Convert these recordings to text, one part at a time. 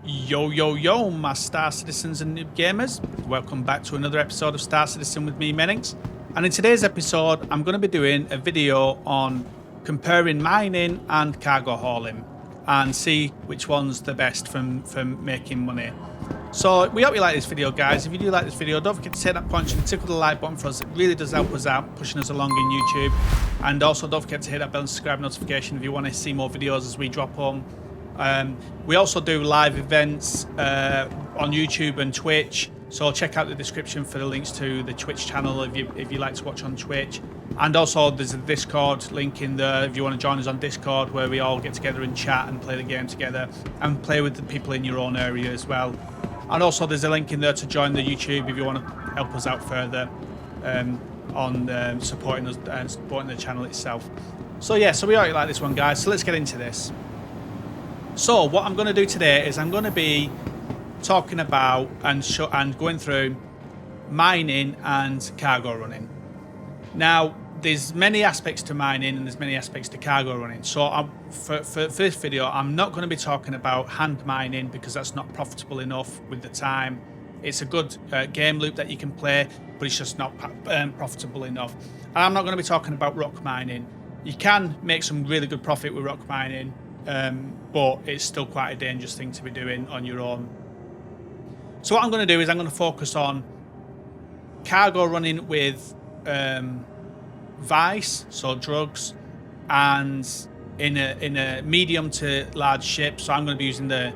Yo, my Star Citizens and Noob Gamers. Welcome back to another episode of Star Citizen with me, Menix. And in today's episode, I'm going to be doing a video on comparing mining and cargo hauling and see which one's the best from making money. So we hope you like this video, guys. If you do like this video, don't forget to take that punch and tickle the like button for us. It really does help us out, pushing us along in YouTube. And also don't forget to hit that bell and subscribe notification if you want to see more videos as we drop on. We also do live events on YouTube and Twitch, so check out the description for the links to the Twitch channel if you like to watch on Twitch. And also there's a Discord link in there if you want to join us on Discord, where we all get together and chat and play the game together and play with the people in your own area as well. And also there's a link in there to join the YouTube if you want to help us out further on supporting us and supporting the channel itself. So yeah, so we hope you like this one, guys. So let's get into this. So what I'm going to do today is I'm going to be talking about and going through mining and cargo running. Now, there's many aspects to mining and there's many aspects to cargo running. So for this video, I'm not going to be talking about hand mining because that's not profitable enough with the time. It's a good game loop that you can play, but it's just not profitable enough. And I'm not going to be talking about rock mining. You can make some really good profit with rock mining, but it's still quite a dangerous thing to be doing on your own. So what I'm going to do is I'm going to focus on cargo running with vice, so drugs, and in a medium to large ship. So I'm going to be using the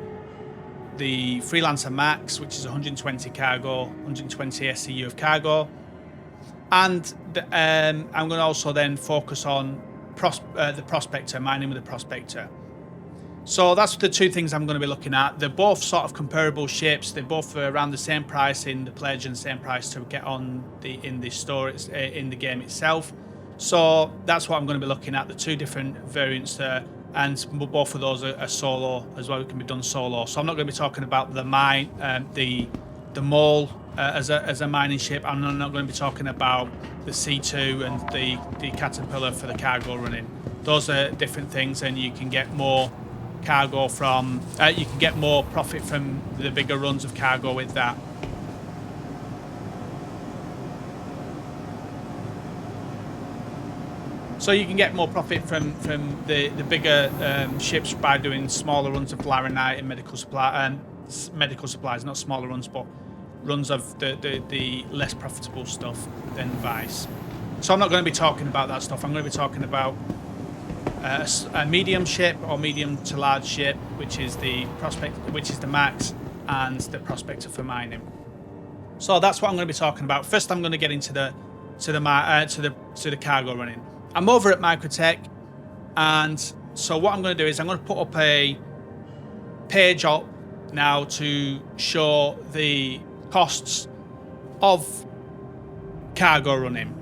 Freelancer Max, which is 120 cargo, 120 SCU of cargo, and I'm going to also then focus on the Prospector, mining with the Prospector. So that's the two things I'm going to be looking at. They're both sort of comparable ships. They're both around the same price in the pledge and the same price to get on in the store in the game itself. So that's what I'm going to be looking at. The two different variants there, and both of those are solo as well. It can be done solo. So I'm not going to be talking about the the mole as a mining ship. I'm not going to be talking about the C2 and the Caterpillar for the cargo running. Those are different things, and you can get more cargo from you can get more profit from the bigger runs of cargo with that. So you can get more profit from the bigger ships by doing smaller runs of laranite and medical supplies, not smaller runs, but runs of the less profitable stuff than vice. So I'm not going to be talking about that stuff. I'm going to be talking about a medium ship or medium to large ship, which is the Max, and the Prospector for mining. So that's what I'm going to be talking about. First, I'm going to get into the cargo running. I'm over at Microtech, and so what I'm going to do is I'm going to put up a page up now to show the costs of cargo running.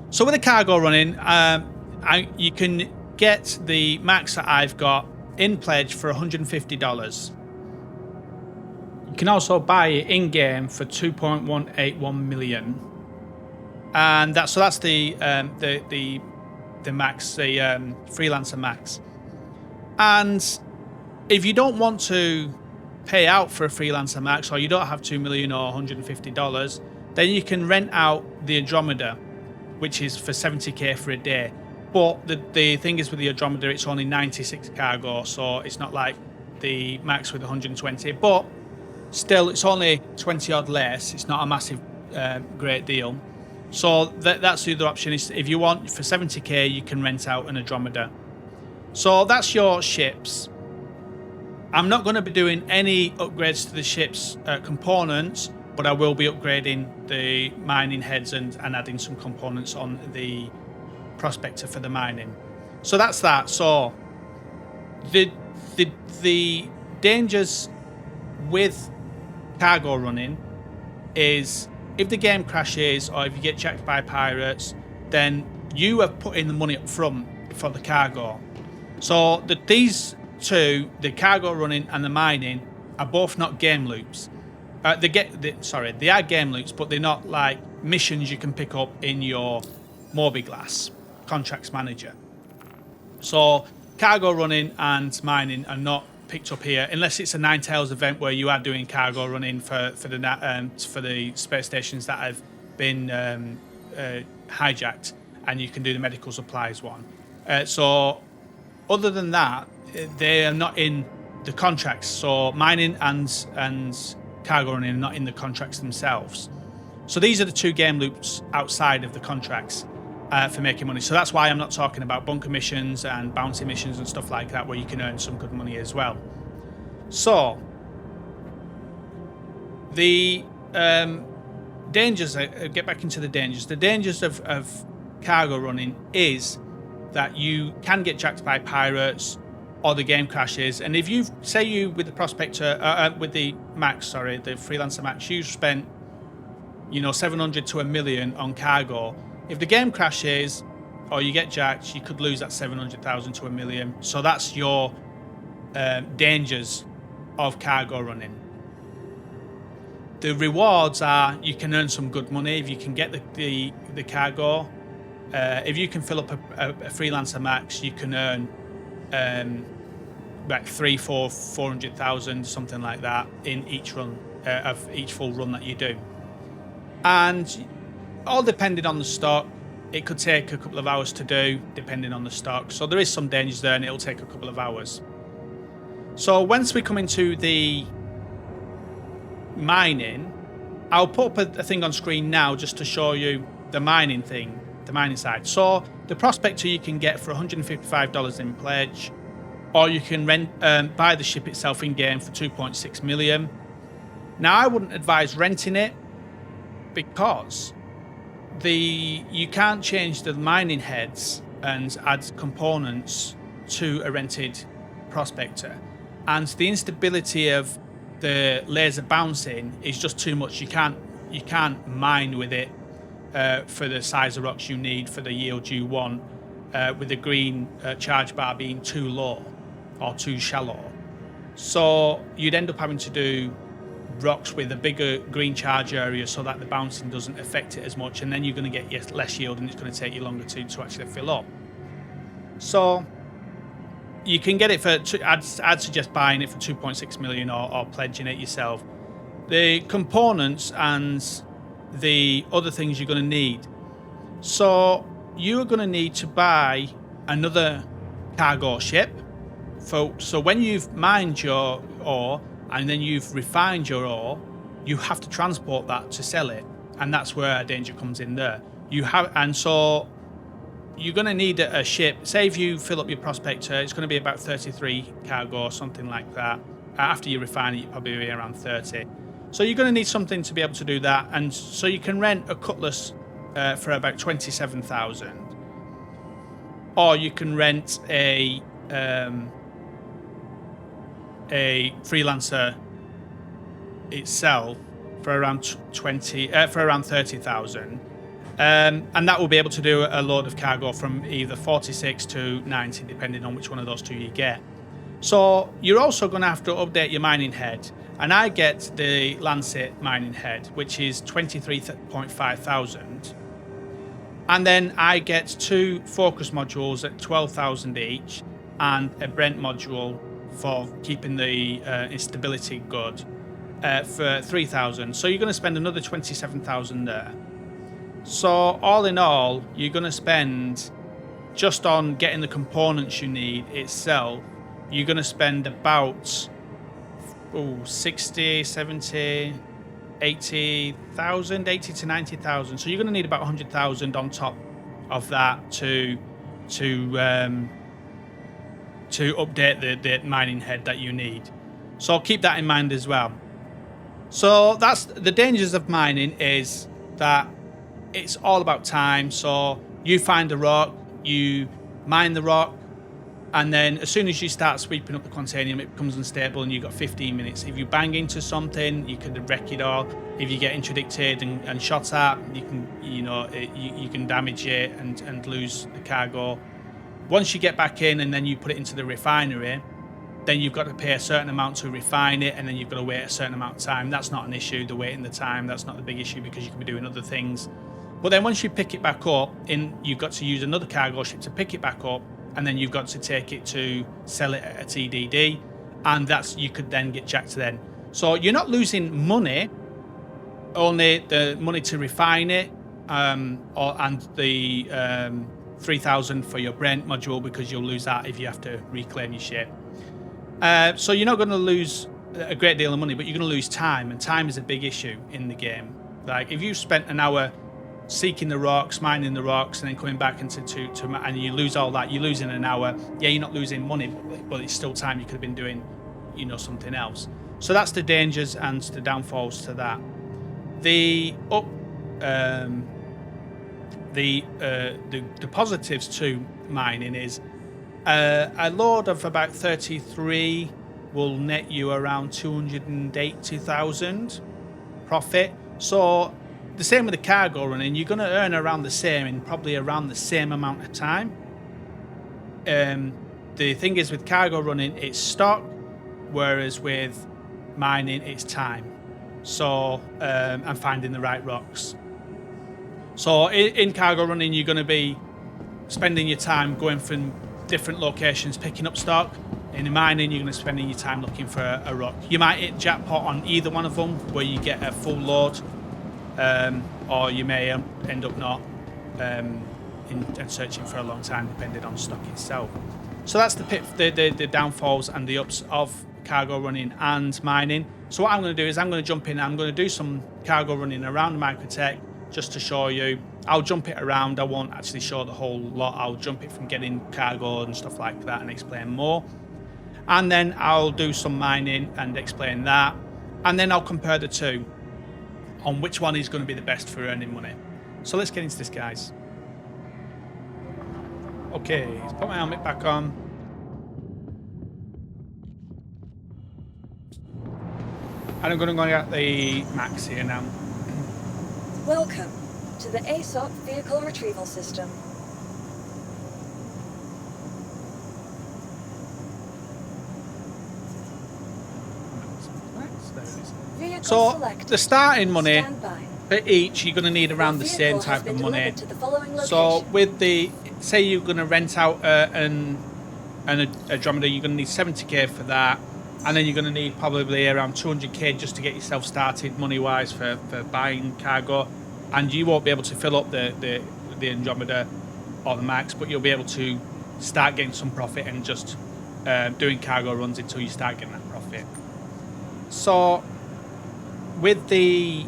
So with the cargo running, you can get the Max that I've got in pledge for $150. You can also buy it in game for 2.181 million, and that's the Max, the Freelancer Max. And if you don't want to pay out for a Freelancer Max, or you don't have 2 million or $150, then you can rent out the Andromeda, which is for 70k for a day. But the thing is with the Andromeda, it's only 96 cargo, so it's not like the Max with 120. But still, it's only 20 odd less. It's not a massive, great deal. So that's the other option. Is if you want for 70k, you can rent out an Andromeda. So that's your ships. I'm not going to be doing any upgrades to the ship's components, but I will be upgrading the mining heads and adding some components on the Prospector for the mining. So that's that. So the dangers with cargo running is if the game crashes or if you get jacked by pirates, then you have put in the money up front for the cargo. So these two, the cargo running and the mining, are both not game loops. They are game loops, but they're not like missions you can pick up in your Mobiglass contracts manager. So cargo running and mining are not picked up here, unless it's a Nine Tails event where you are doing cargo running for the space stations that have been hijacked, and you can do the medical supplies one. So other than that, they are not in the contracts. So mining and cargo running are not in the contracts themselves. So these are the two game loops outside of the contracts for making money. So that's why I'm not talking about bunker missions and bounty missions and stuff like that, where you can earn some good money as well. So the dangers, get back into the dangers. The dangers of cargo running is that you can get jacked by pirates or the game crashes. And if you say you with the prospector, with the max, sorry, the freelancer max, you spent 700 to $1 million on cargo. If the game crashes or you get jacked, you could lose that 700,000 to $1 million. So that's your dangers of cargo running. The rewards are you can earn some good money if you can get the cargo. If you can fill up a freelancer max, you can earn like 400,000, something like that, in each run of each full run that you do. And all depending on the stock, it could take a couple of hours to do, depending on the stock. So there is some dangers there, and it'll take a couple of hours. So once we come into the mining, I'll put up a thing on screen now just to show you the mining thing, the mining side. So the prospector you can get for $155 in pledge, or you can buy the ship itself in game for 2.6 million. Now I wouldn't advise renting it, because you can't change the mining heads and add components to a rented prospector, and the instability of the laser bouncing is just too much. You can't mine with it for the size of rocks you need for the yield you want, with the green charge bar being too low or too shallow. So you'd end up having to do rocks with a bigger green charge area so that the bouncing doesn't affect it as much, and then you're going to get less yield, and it's going to take you longer to actually fill up. So you can get it for, I'd suggest buying it for 2.6 million or pledging it yourself. The components and the other things you're going to need. So you are going to need to buy another cargo ship. So when you've mined your ore and then you've refined your ore, you have to transport that to sell it, and that's where a danger comes in there. So you're going to need a ship. Say if you fill up your prospector, it's going to be about 33 cargo or something like that. After you refine it, you'll probably be around 30. So you're going to need something to be able to do that, and so you can rent a cutlass for about 27,000, or you can rent a freelancer itself for around 30,000, and that will be able to do a load of cargo from either 46 to 90, depending on which one of those two you get. So you're also going to have to update your mining head, and I get the Lancet mining head, which is 23.5 thousand, and then I get 2 focus modules at 12,000 each, and a Brent module for keeping the instability good for 3,000. So you're going to spend another 27,000 there. So all in all, you're going to spend, just on getting the components you need itself, you're going to spend about 60, 70, 80,000, 80 to 90,000. So you're going to need about 100,000 on top of that to update the mining head that you need. So keep that in mind as well. So that's the dangers of mining, is that it's all about time. So you find a rock, you mine the rock, and then as soon as you start sweeping up the container, it becomes unstable, and you've got 15 minutes. If you bang into something, you could wreck it all. If you get interdicted and shot at, you can damage it and lose the cargo. Once you get back in and then you put it into the refinery, then you've got to pay a certain amount to refine it, and then you've got to wait a certain amount of time. That's not an issue, the waiting the time, that's not the big issue, because you can be doing other things. But then once you pick it back up, you've got to use another cargo ship to pick it back up, and then you've got to take it to sell it at a TDD. and you could then get jacked to then. So you're not losing money, only the money to refine it, and the 3,000 for your Brent module, because you'll lose that if you have to reclaim your ship. So you're not going to lose a great deal of money, but you're going to lose time, and time is a big issue in the game. Like if you spent an hour seeking the rocks, mining the rocks, and then coming back into and you lose all that, you're losing an hour. Yeah, you're not losing money, but it's still time you could have been doing, something else. So that's the dangers and the downfalls to that. The positives to mining is a load of about 33 will net you around 280,000 profit. So the same with the cargo running, you're going to earn around the same in probably around the same amount of time. The thing is with cargo running, it's stock, whereas with mining, it's time. So and finding the right rocks. So in cargo running, you're going to be spending your time going from different locations picking up stock. In mining, you're going to be spending your time looking for a rock. You might hit jackpot on either one of them, where you get a full load, or you may end up not, and searching for a long time, depending on stock itself. So that's the downfalls and the ups of cargo running and mining. So what I'm going to do is I'm going to jump in. I'm going to do some cargo running around Microtech just to show you. I'll jump it around. I won't actually show the whole lot. I'll jump it from getting cargo and stuff like that and explain more. And then I'll do some mining and explain that. And then I'll compare the two on which one is going to be the best for earning money. So let's get into this, guys. Okay, let's put my helmet back on. And I'm going to go get the max here now. Welcome to the aUEC Vehicle Retrieval System. So the starting money for each, you're going to need around the same type of money. So with the, say you're going to rent out an Andromeda, you're going to need 70k for that, and then you're going to need probably around 200k just to get yourself started money wise for buying cargo. And you won't be able to fill up the Andromeda or the Max, but you'll be able to start getting some profit and just doing cargo runs until you start getting that profit. So with the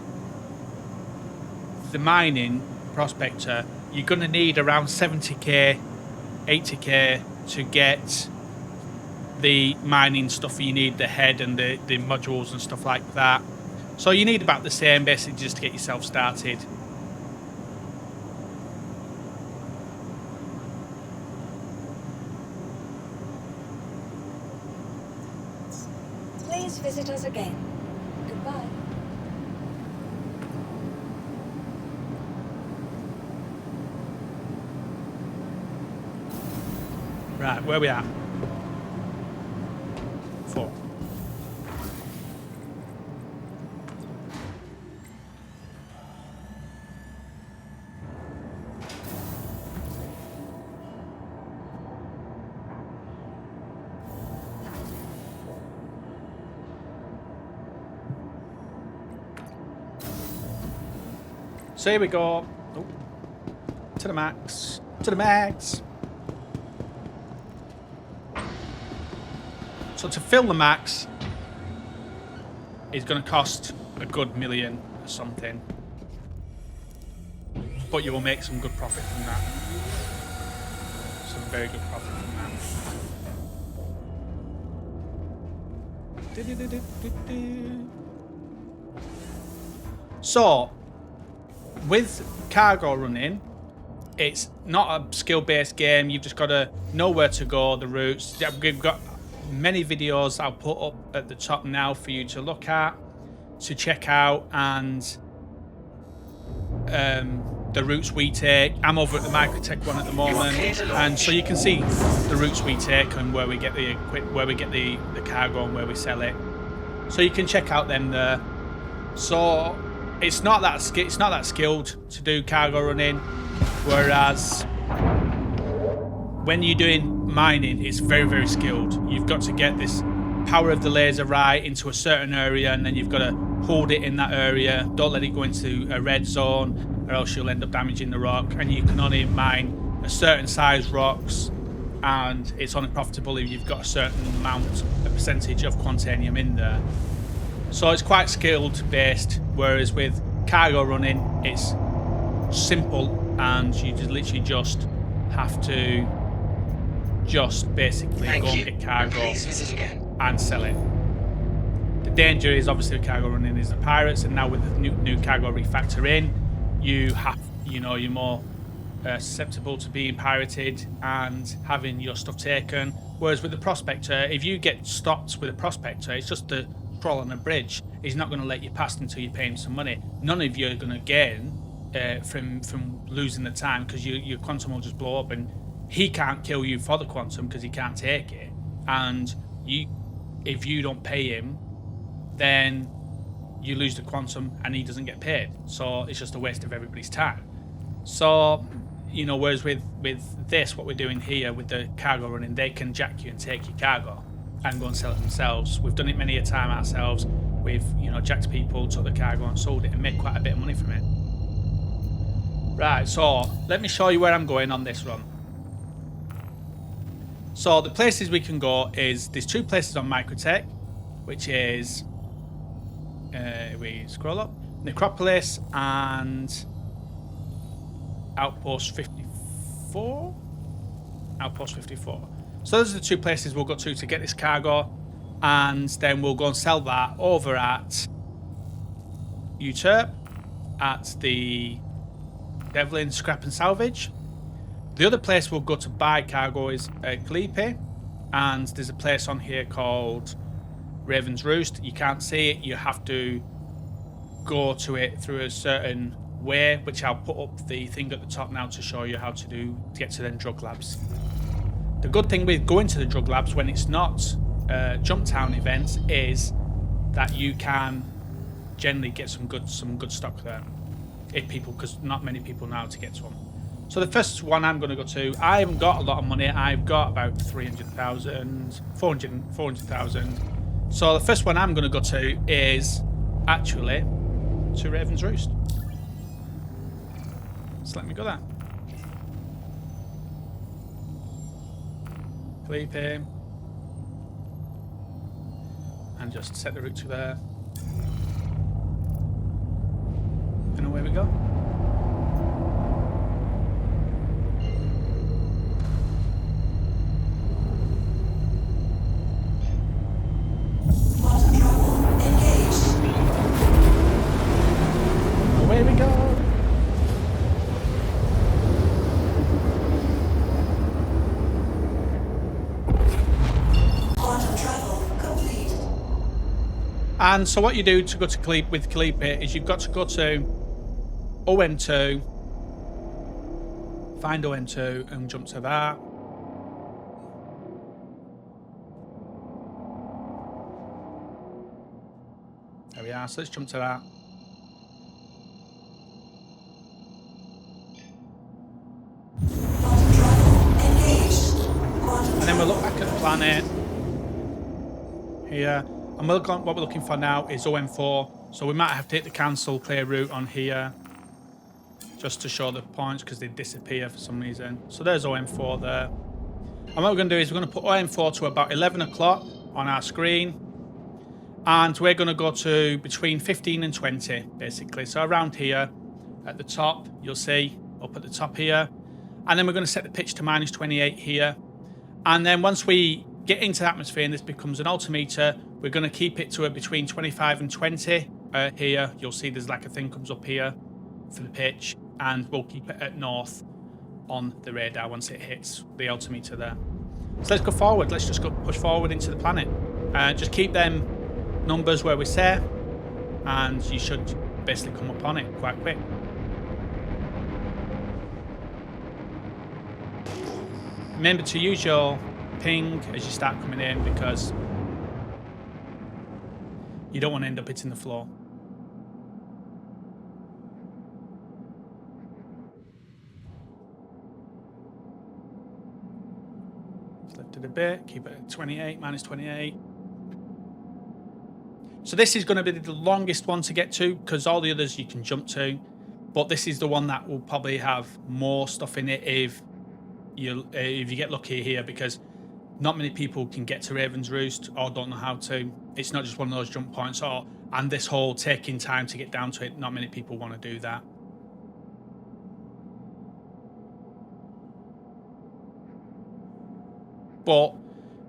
mining prospector, you're going to need around 70k, 80k to get the mining stuff you need, the head and the modules and stuff like that. So you need about the same basically just to get yourself started. Please visit us again. Goodbye. Right, where we at? 4. So here we go. Oh. To the max. To the max. So to fill the max is going to cost a good million or something. But you will make some good profit from that. Some very good profit from that. So with cargo running, it's not a skill-based game. You've just got to know where to go, the routes. We've got many videos I'll put up at the top now for you to look at, to check out, and the routes we take. I'm over at the Microtech one at the moment, and so you can see the routes we take and where we get the cargo and where we sell it. So you can check out them there. So it's not that skilled to do cargo running, whereas when you're doing mining, it's very, very skilled. You've got to get this power of the laser right into a certain area, and then you've got to hold it in that area. Don't let it go into a red zone, or else you'll end up damaging the rock. And you can only mine a certain size rocks, and it's only profitable if you've got a certain amount, a percentage of quantanium in there. So it's quite skilled based, whereas with cargo running, it's simple, and you just literally just have to basically go and get cargo and sell it. The danger is obviously with cargo running is the pirates, and now with the new cargo refactor in, you're more susceptible to being pirated and having your stuff taken. Whereas with the prospector, if you get stopped with a prospector, it's just a troll on a bridge. He's not going to let you pass until you pay him some money. None of you are going to gain from losing the time, because your quantum will just blow up, and he can't kill you for the quantum because he can't take it. And if you don't pay him, then you lose the quantum and he doesn't get paid. So it's just a waste of everybody's time. So, whereas with this, what we're doing here with the cargo running, they can jack you and take your cargo and go and sell it themselves. We've done it many a time ourselves. We've, jacked people, took the cargo and sold it and made quite a bit of money from it. Right, so let me show you where I'm going on this run. So the places we can go is, there's 2 places on Microtech, which is, if we scroll up, Necropolis and Outpost 54? Outpost 54. So those are the 2 places we'll go to get this cargo, and then we'll go and sell that over at UTERP, at the Devlin Scrap and Salvage. The other place we'll go to buy cargo is Calliope, and there's a place on here called Raven's Roost. You can't see it, you have to go to it through a certain way, which I'll put up the thing at the top now to show you how to get to them drug labs. The good thing with going to the drug labs when it's not Jump Town events is that you can generally get some good stock there, because not many people know how to get to them. So the first one I'm going to go to, I haven't got a lot of money. I've got about 300,000, 400,000. So the first one I'm going to go to is actually to Raven's Roost. So let me go there. Calliope. And just set the route to there. And away we go. Away we go. And so what you do to go to Calliope is you've got to go to OM2, find OM2 and jump to that. There we are, so let's jump to that. And then we'll look back at the planet here. And what we're looking for now is OM4. So we might have to hit the cancel clear route on here just to show the points, because they disappear for some reason. So there's OM4 there. And what we're going to do is we're going to put OM4 to about 11 o'clock on our screen. And we're going to go to between 15 and 20, basically. So around here at the top, you'll see up at the top here. And then we're going to set the pitch to minus 28 here. And then once we get into the atmosphere and this becomes an altimeter, we're going to keep it to between 25 and 20. Here, you'll see there's like a thing comes up here for the pitch. And we'll keep it at north on the radar once it hits the altimeter there. So let's go forward. Let's just go push forward into the planet. Just keep them numbers where we say, and you should basically come up on it quite quick. Remember to use your ping as you start coming in, because you don't want to end up hitting the floor. Just lift it a bit, keep it at 28, minus 28. So this is going to be the longest one to get to, because all the others you can jump to, but this is the one that will probably have more stuff in it if you get lucky here, because not many people can get to Raven's Roost or don't know how to. It's not just one of those jump points, and this whole taking time to get down to it, not many people want to do that. But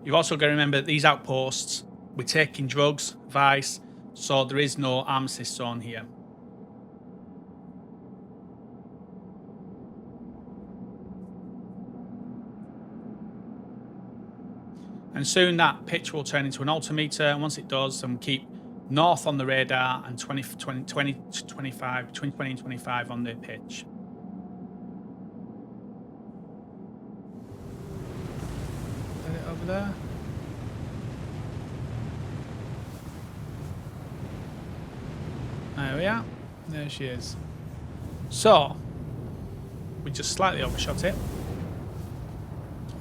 you've also got to remember these outposts, we're taking drugs, vice, so there is no armistice zone here. And soon that pitch will turn into an altimeter, and once it does, then we'll keep north on the radar and 20 to 25, between 20 and 25 on the pitch. Is it over there? There we are. There she is. So, we just slightly overshot it.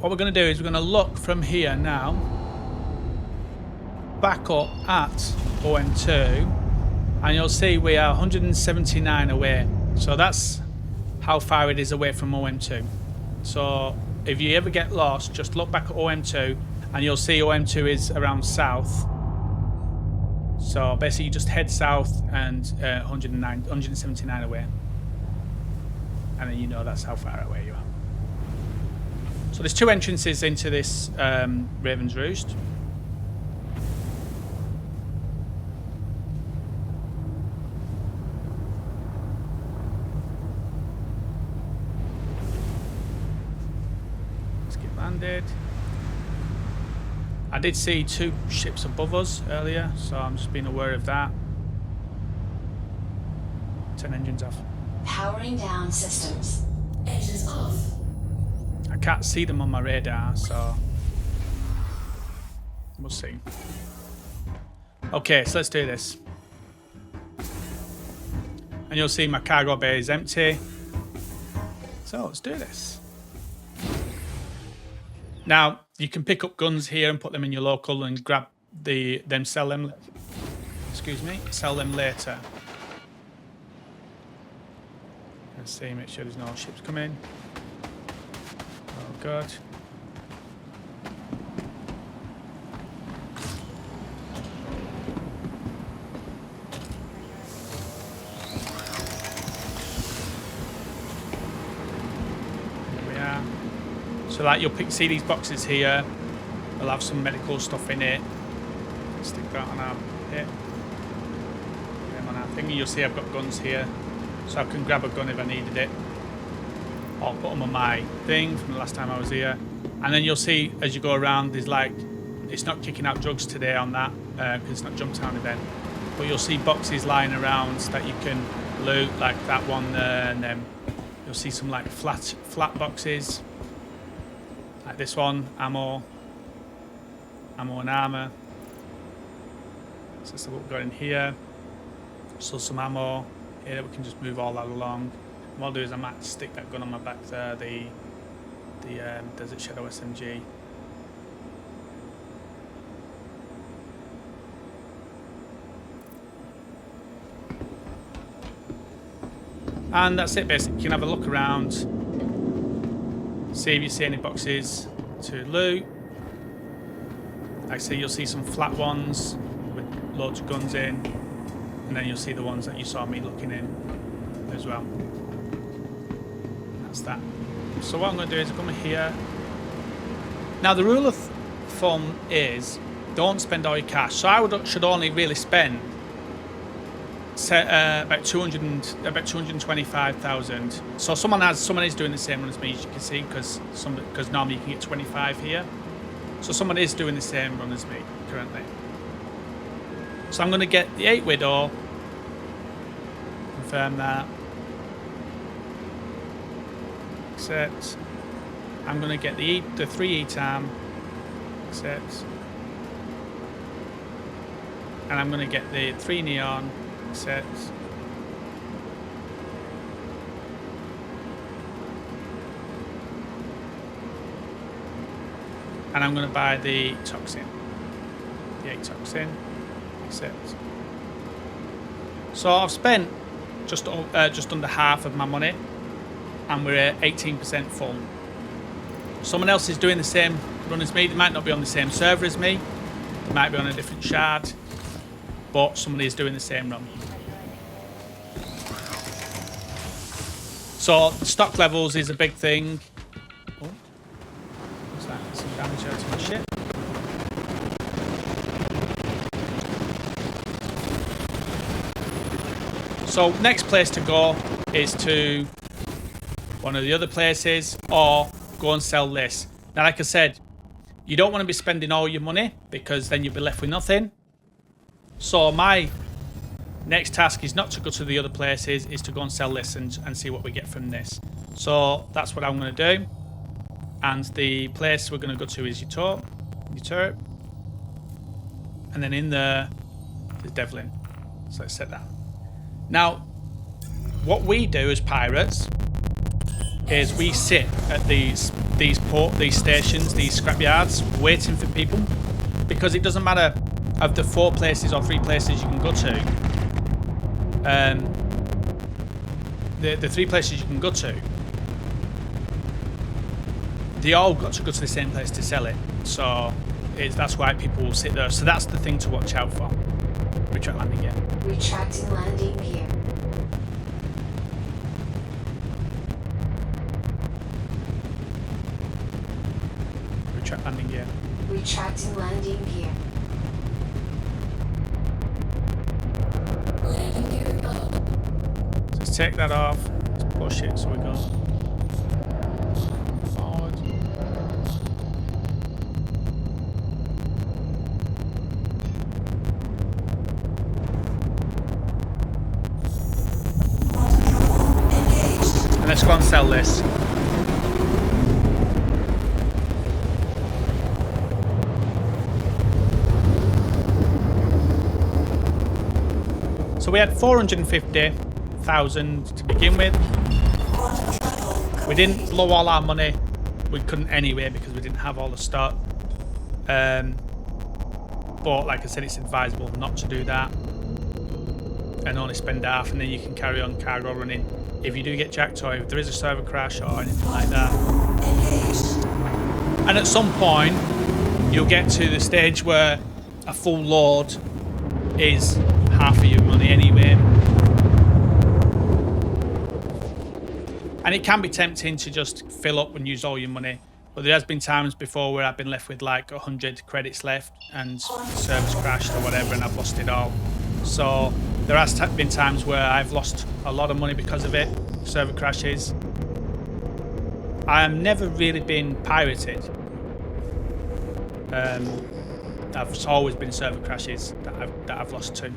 What we're going to do is we're going to look from here now back up at OM2, and you'll see we are 179 away. So that's how far it is away from OM2. So if you ever get lost, just look back at OM2 and you'll see OM2 is around south. So basically you just head south and 179 away, and then you know that's how far away you are. So there's two entrances into this Raven's Roost. Let's get landed. I did see two ships above us earlier, so I'm just being aware of that. Turn engines off. Powering down systems. Engines off. I can't see them on my radar, so we'll see. Okay, so let's do this. And you'll see my cargo bay is empty. So let's do this. Now, you can pick up guns here and put them in your local and grab them, sell them. Excuse me, sell them later. Let's see, make sure there's no ships coming. Oh god. Here we are. So like you'll see these boxes here. They'll have some medical stuff in it. Stick that on our pit. Put them on our thing. You'll see I've got guns here. So I can grab a gun if I needed it. Or put them on my thing from the last time I was here. And then you'll see as you go around, there's like, it's not kicking out drugs today on that, because it's not Jump Town event. But you'll see boxes lying around that you can loot, like that one there, and then you'll see some like flat boxes. Like this one, ammo and armor. So that's what we've got in here. So some ammo here that we can just move all that along. What I'll do is I might stick that gun on my back there, the Desert Shadow SMG. And that's it basically. You can have a look around, see if you see any boxes to loot. Like I say, you'll see some flat ones with loads of guns in, and then you'll see the ones that you saw me looking in as well. That's that. So what I'm going to do is come here. Now the rule of thumb is don't spend all your cash. So I should only really spend about 225,000. So someone is doing the same run as me, as you can see, because normally you can get 25 here. So someone is doing the same run as me currently. So I'm going to get the 8 Widow. Confirm that. Accept. I'm going to get the 3 ETAM. Accept. And I'm going to get the 3 Neon. Accept. And I'm going to buy the Toxin. The 8 Toxin. Accept. So I've spent just under half of my money, and we're at 18% full. Someone else is doing the same run as me. They might not be on the same server as me. They might be on a different shard, but somebody is doing the same run. So stock levels is a big thing. Oh, what's that? Some damage out to my ship. So next place to go is to one of the other places, or go and sell this. Now, like I said, you don't want to be spending all your money because then you'll be left with nothing. So my next task is not to go to the other places, is to go and sell this and see what we get from this. So that's what I'm going to do. And the place we're going to go to is your turret. And then in there, there's Devlin. So let's set that. Now, what we do as pirates is we sit at these stations, these scrapyards, waiting for people, because it doesn't matter of the 4 places or 3 places you can go to. The 3 places you can go to, they all got to go to the same place to sell it. So that's why people will sit there. So that's the thing to watch out for. Retract landing gear. Retracting landing gear. Retract landing gear. Retracting landing gear. So let's take that off. Let's push it so we go forward. And let's go and sell this. So we had 450,000 to begin with. We didn't blow all our money. We couldn't anyway because we didn't have all the stock. But like I said, it's advisable not to do that and only spend half, and then you can carry on cargo running if you do get jacked or if there is a server crash or anything like that. And at some point, you'll get to the stage where a full load is half of your money anyway. And it can be tempting to just fill up and use all your money. But there has been times before where I've been left with like 100 credits left and the server's crashed or whatever and I've lost it all. So there has been times where I've lost a lot of money because of it. Server crashes. I have never really been pirated. I've always been server crashes that I've lost to.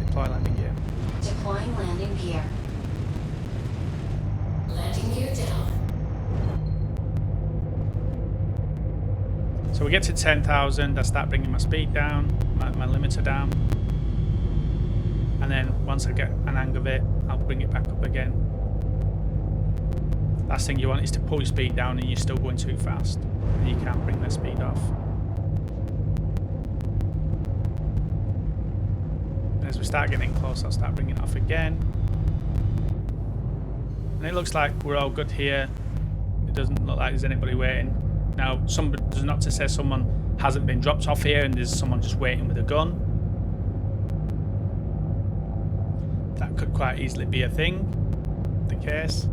Deploy landing gear. Deploying landing gear. Landing gear down. So we get to 10,000. I start bringing my speed down, my limiter down, and then once I get an hang of it, I'll bring it back up again. Last thing you want is to pull your speed down and you're still going too fast, and you can't bring that speed off. As we start getting close, I'll start bringing it off again. And it looks like we're all good here. It doesn't look like there's anybody waiting. Now, there's not to say someone hasn't been dropped off here and there's someone just waiting with a gun. That could quite easily be a thing, the case.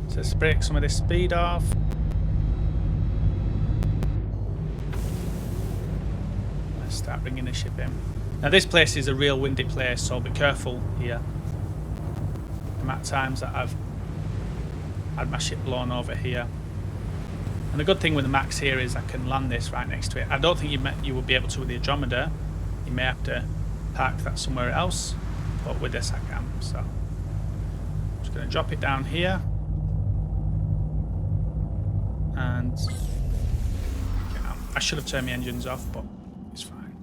So let's break some of this speed off. Let's start bringing the ship in. Now this place is a real windy place, so be careful here. The amount of times that I've had my ship blown over here. And the good thing with the Max here is I can land this right next to it. I don't think you will be able to with the Andromeda. You may have to park that somewhere else, but with this I can. So I'm just going to drop it down here. And I should have turned my engines off, but it's fine.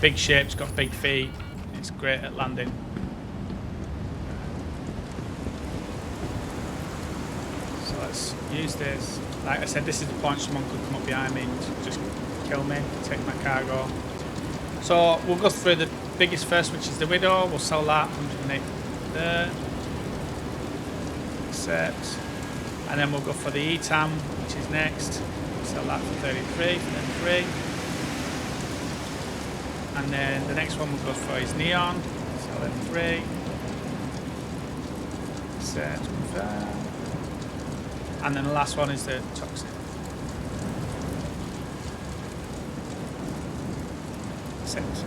big ship, it's got big feet, it's great at landing. So let's use this. Like I said, this is the point someone could come up behind me and just kill me, take my cargo. So we'll go through the biggest first, which is the Widow. We'll sell that, 108 there. Accept. And then we'll go for the ETAM, which is next. Sell that for 33, for them 3. And then the next one we'll go for is Neon. Sell them 3. Accept, confirm. And then the last one is the Toxic. Accept.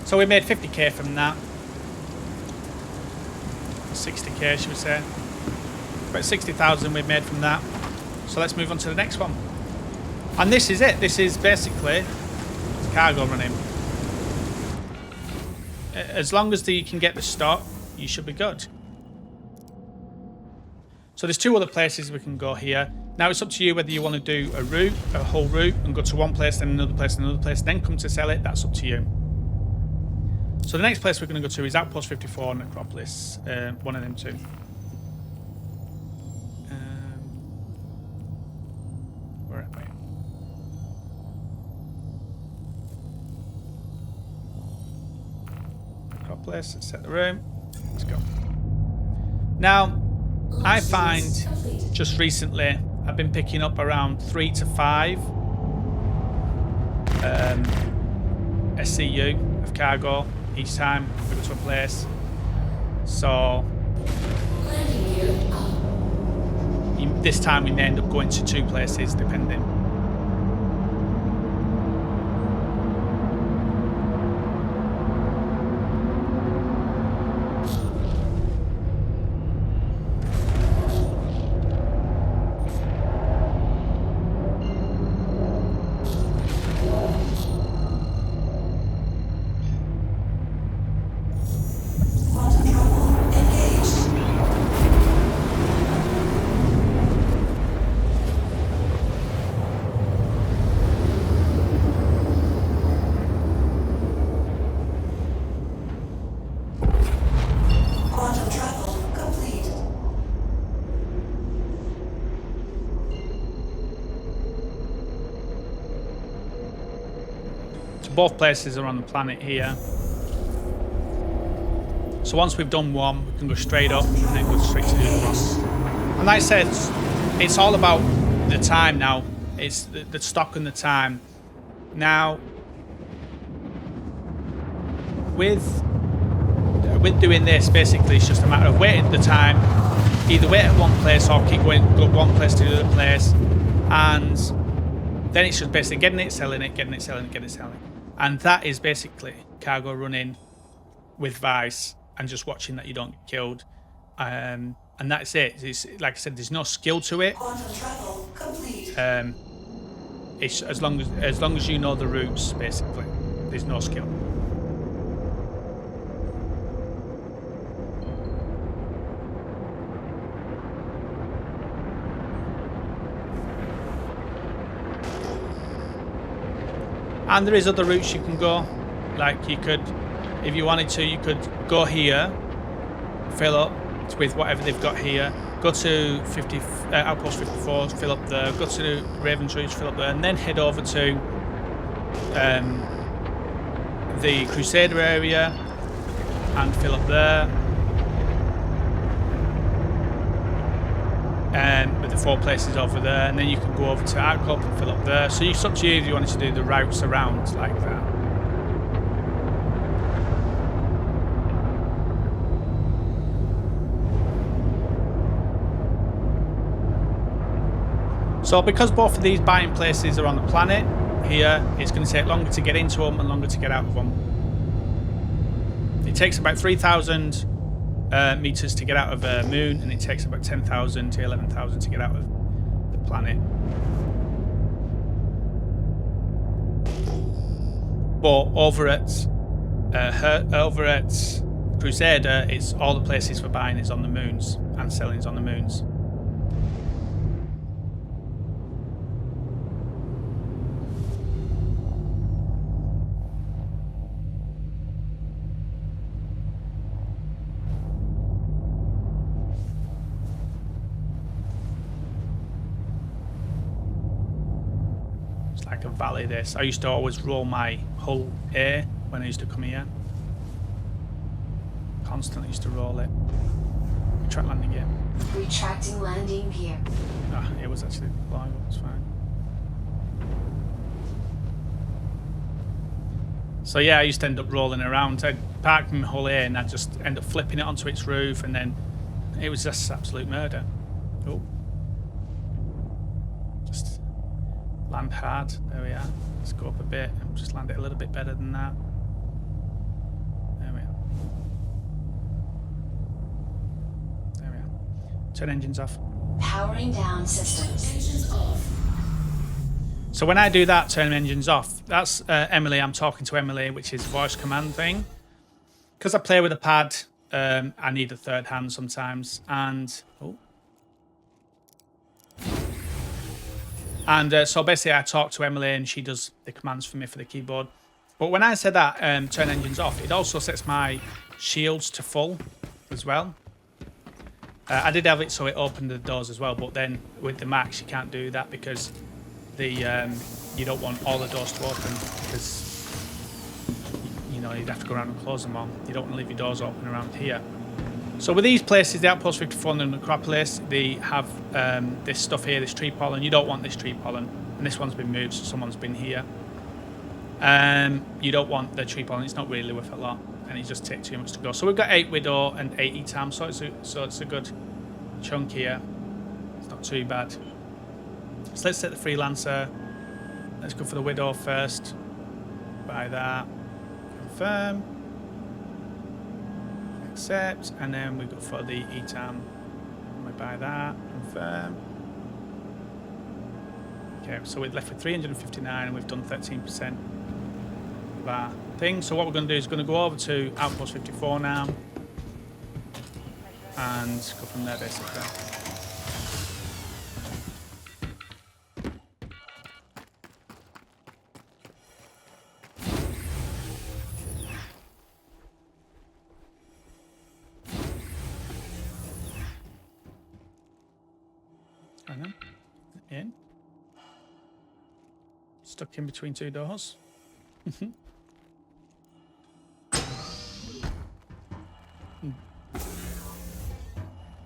So we made 50k from that. 60k, should we say? About 60,000 we've made from that. So let's move on to the next one. And this is it. This is basically cargo running. As long as you can get the stock, you should be good. So there's 2 other places we can go here. Now it's up to you whether you want to do a route, a whole route, and go to one place, then another place, and another place, then come to sell it. That's up to you. So the next place we're going to go to is Outpost 54, Necropolis. One of them 2. Where am I? Necropolis, let's set the room. Let's go. Now, I find just recently I've been picking up around 3 to 5 SCU of cargo each time we go to a place. So this time we may end up going to 2 places depending. Both places are on the planet here. So once we've done one, we can go straight up and then go straight to the other one. And like I said, it's all about the time now. It's the stock and the time. Now, with doing this, basically, it's just a matter of waiting the time. Either wait at one place or keep going, go one place to the other place. And then it's just basically getting it, selling it, getting it, selling it, getting it, selling it. And that is basically cargo running with Vice and just watching that you don't get killed. And that's it. It's, like I said, there's no skill to it. It's as long as you know the routes, basically. There's no skill. And there is other routes you can go. Like you could, if you wanted to, you could go here, fill up with whatever they've got here. Go to Outpost 54, fill up there. Go to Raven's Roost, fill up there, and then head over to the Crusader area and fill up there. With the 4 places over there, and then you can go over to Outpost and fill up there. So it's up to you if you wanted to do the routes around like that. So because both of these buying places are on the planet here, it's going to take longer to get into them and longer to get out of them. It takes about 3,000 meters to get out of the moon, and it takes about 10,000 to 11,000 to get out of the planet. But over at Crusader, it's all the places for buying is on the moons and selling is on the moons. like a valley. This I used to always roll my hull A when I used to come here. Constantly used to roll it. Track landing gear. Retracting landing gear. Ah, it was actually flying. It's fine. So yeah, I used to end up rolling around. I'd park my hull A and I'd just end up flipping it onto its roof, and then it was just absolute murder. Oh. Just land hard. There we are. Let's go up a bit and just land it a little bit better than that. There we are. There we are. Turn engines off. Powering down systems. Engines off. So when I do that, turn engines off, that's Emily. I'm talking to Emily, which is voice command thing. Because I play with a pad, I need a third hand sometimes. And so basically I talk to Emily and she does the commands for me for the keyboard. But when I say that, turn engines off, it also sets my shields to full as well. I did have it so it opened the doors as well, but then with the max you can't do that because you don't want all the doors to open, because you know you'd have to go around and close them all. You don't want to leave your doors open around here. So with these places, the Outpost 54 and the Necropolis, they have this stuff here, this tree pollen. You don't want this tree pollen, and this one's been moved, so someone's been here. You don't want the tree pollen; it's not really worth a lot, and it just takes too much to go. So we've got 8 Widow and 8 ETAM, so it's a good chunk here. It's not too bad. So let's take the Freelancer. Let's go for the Widow first. Buy that. Confirm. Accept. And then we go for the ETAM. We buy that. Confirm. Okay, so we're left with 359 and we've done 13% of our thing. So what we're going to do is going to go over to Outpost 54 now. And go from there basically. In. Stuck in between 2 doors.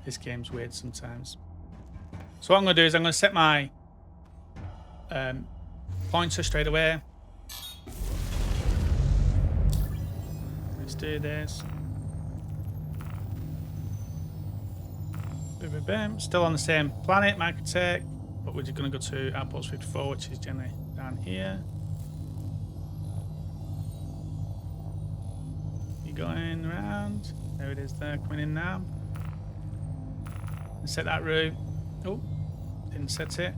This game's weird sometimes. So what I'm going to do is I'm going to set my pointer straight away. Let's do this. Still on the same planet, Microtech, but we're just going to go to Outpost 54, which is generally down here. You're going around. There it is there, coming in now. And set that route. Oh, didn't set it.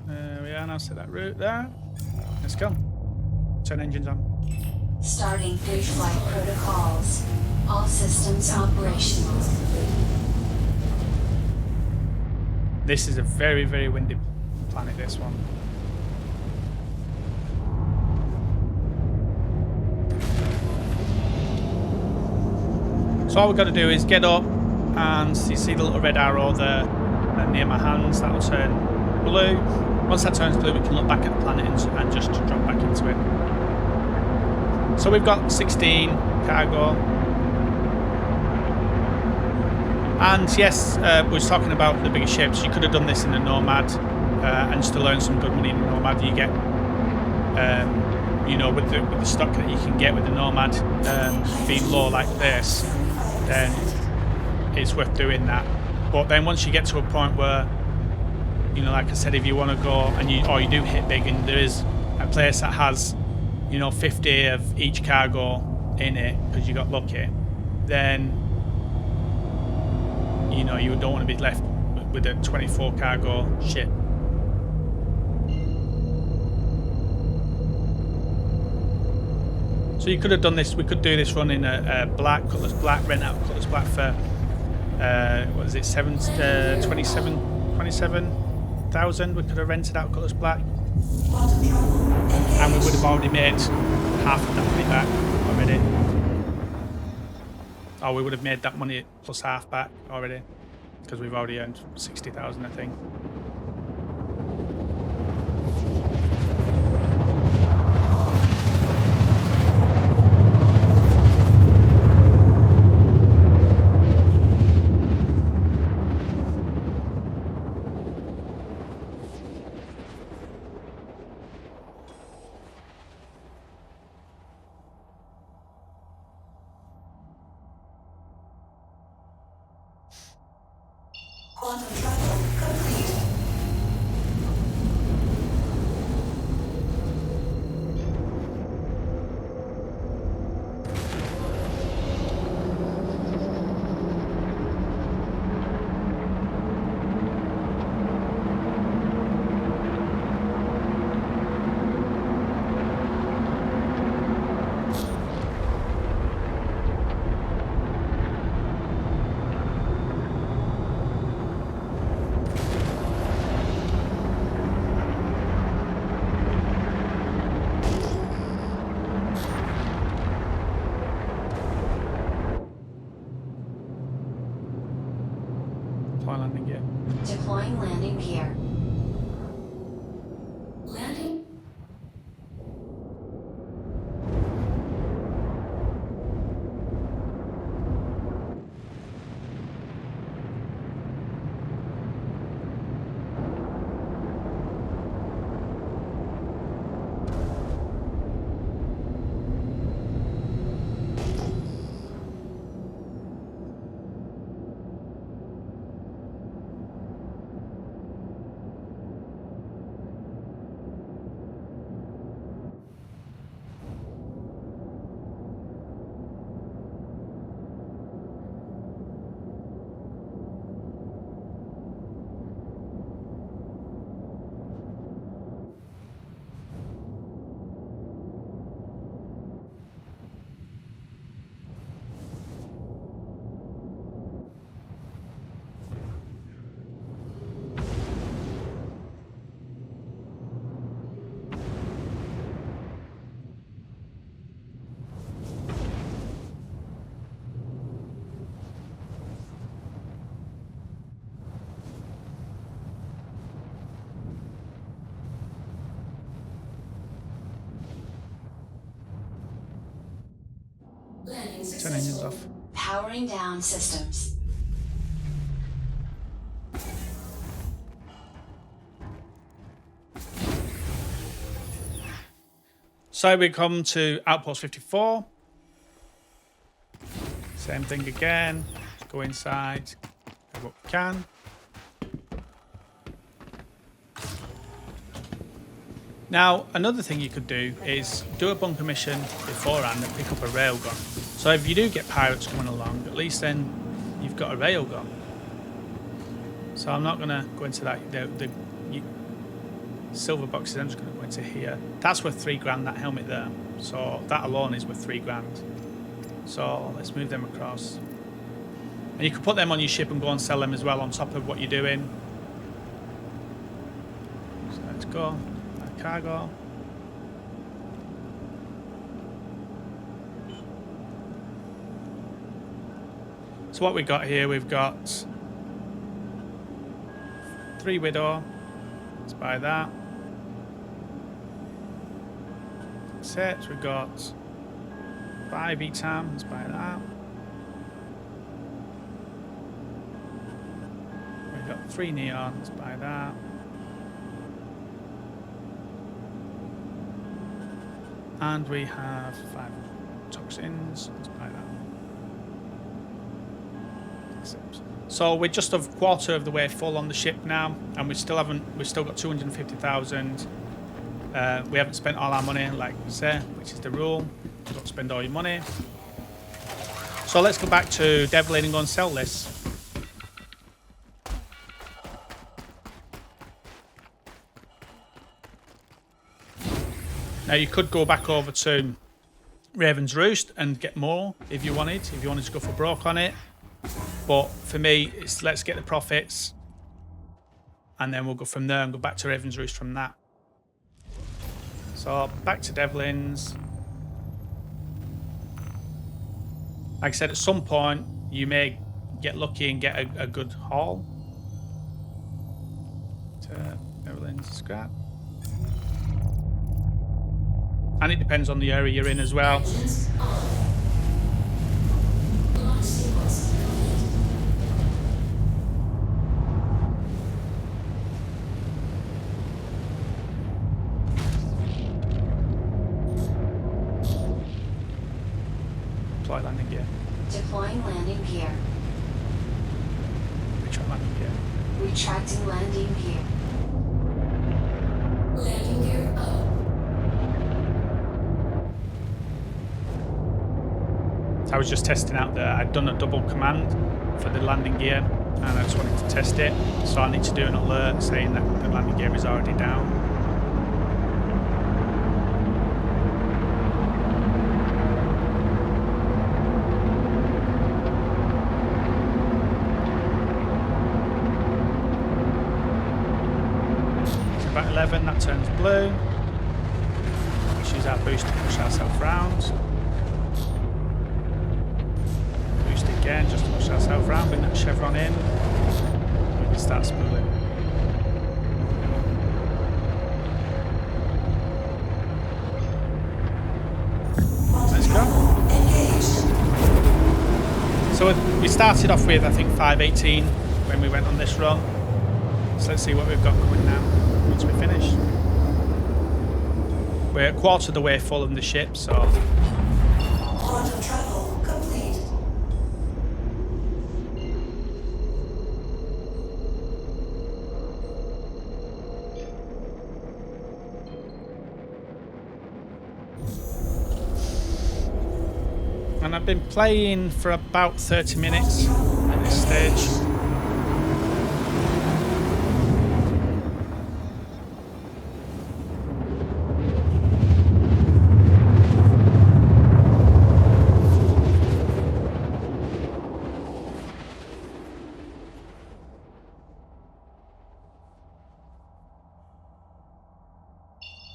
There we are, now set that route there. Let's go. Turn engines on. Starting pre-flight protocols. All systems operational. This is a very, very windy planet, this one. So all we've got to do is get up, and you see the little red arrow there near my hands. That'll turn blue. Once that turns blue, we can look back at the planet and just drop back into it. So we've got 16 cargo. And yes, we was talking about the bigger ships. You could have done this in a Nomad and still earn some good money in a Nomad. You get, you know, with the stock that you can get with the Nomad being low like this, then it's worth doing that. But then once you get to a point where, you know, like I said, if you want to go and you do hit big, and there is a place that has, you know, 50 of each cargo in it because you got lucky, then you know you don't want to be left with a 24 cargo ship. So you could have done this. We could do this run in a black, colours black, rent out colours black for what is it, 27,000. We could have rented out colours black, and we would have already made half of that money back already. Oh, we would have made that money plus half back already, because we've already earned 60,000, I think. Quantum travel complete. Landing gear. Deploying landing gear. Landing. Landing Turn engines successful. off. Powering down systems. So we come to Outpost 54. Same thing again. Just go inside. Do what we can. Now, another thing you could do is do a bunker mission beforehand and pick up a railgun. So if you do get pirates coming along, at least then you've got a railgun. So I'm not going to go into that. The silver boxes, I'm just going to go into here. That's worth $3,000, that helmet there. So that alone is worth $3,000. So let's move them across. And you can put them on your ship and go and sell them as well on top of what you're doing. So let's go. Cargo. So what we got here, we've got 3 Widow. Let's buy that. That's it. We've got 5 ETAM. Let's buy that. We've got 3 Neon. Let's buy that. And we have 5 toxins. Let's buy that. So we're just a quarter of the way full on the ship now, and we've still got 250,000. We haven't spent all our money, like we say, which is the rule. Don't spend all your money. So let's go back to Devlin and go and sell this. Now you could go back over to Raven's Roost and get more if you wanted. If you wanted to go for broke on it. But for me, it's let's get the profits. And then we'll go from there and go back to Raven's Roost from that. So back to Devlin's. Like I said, at some point you may get lucky and get a good haul. To Devlin's scrap. And it depends on the area you're in as well. Deploy landing gear. Deploying landing gear. Which one landing gear? Retracting landing gear. Landing gear up. So I was just testing out I'd done a double command for the landing gear, and I just wanted to test it. So I need to do an alert saying that the landing gear is already down. About 11, that turns blue. Let's use our boost to push ourselves round. Boost again, just to push ourselves round, bring that chevron in. We can start spooling. Let's go. So we started off with, I think, 518 when we went on this run. So let's see what we've got coming now. Once we finish. We're a quarter of the way full in the ship, so Quantum travel complete. and I've been playing for about 30 minutes at this stage.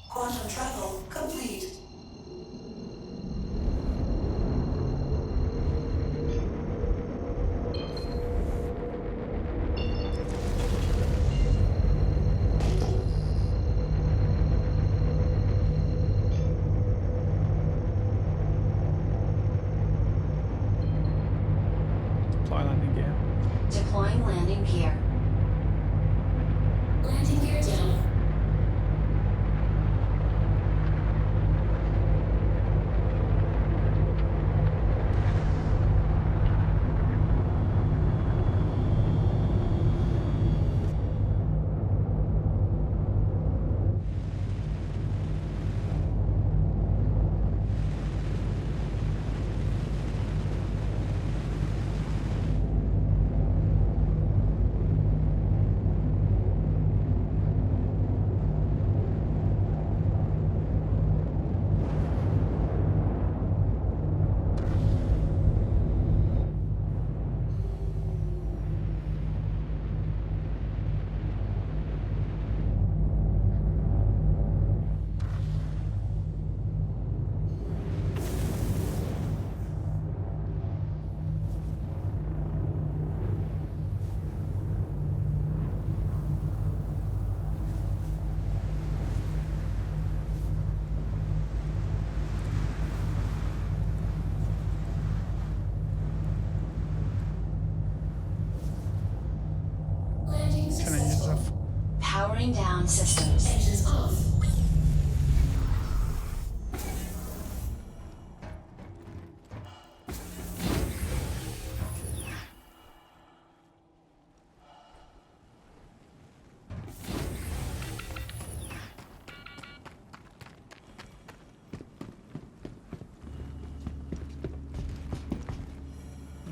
Quantum travel complete. Deploy landing gear. Deploying landing gear. Landing gear down. Landing Turn engines off. Powering down systems. Engines off.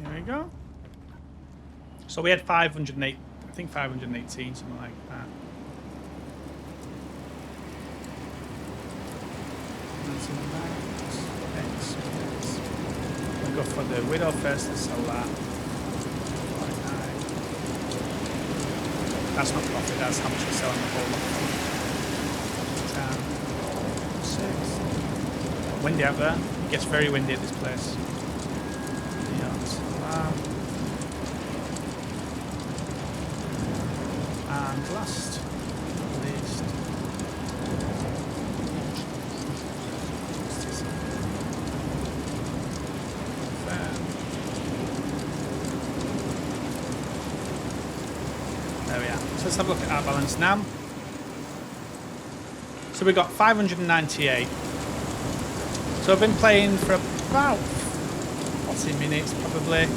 There we go. So we had 508, I think 518, something like that. That's right. X. We'll go for the Widow first, let's sell that. 49. That's not profit, that's how much we're selling the whole lot. 10, 6. Windy out there. It gets very windy at this place. Yeah, let's sell that. And last, not least, there we are. So let's have a look at our balance now. So we got 598. So I've been playing for about 40 minutes probably,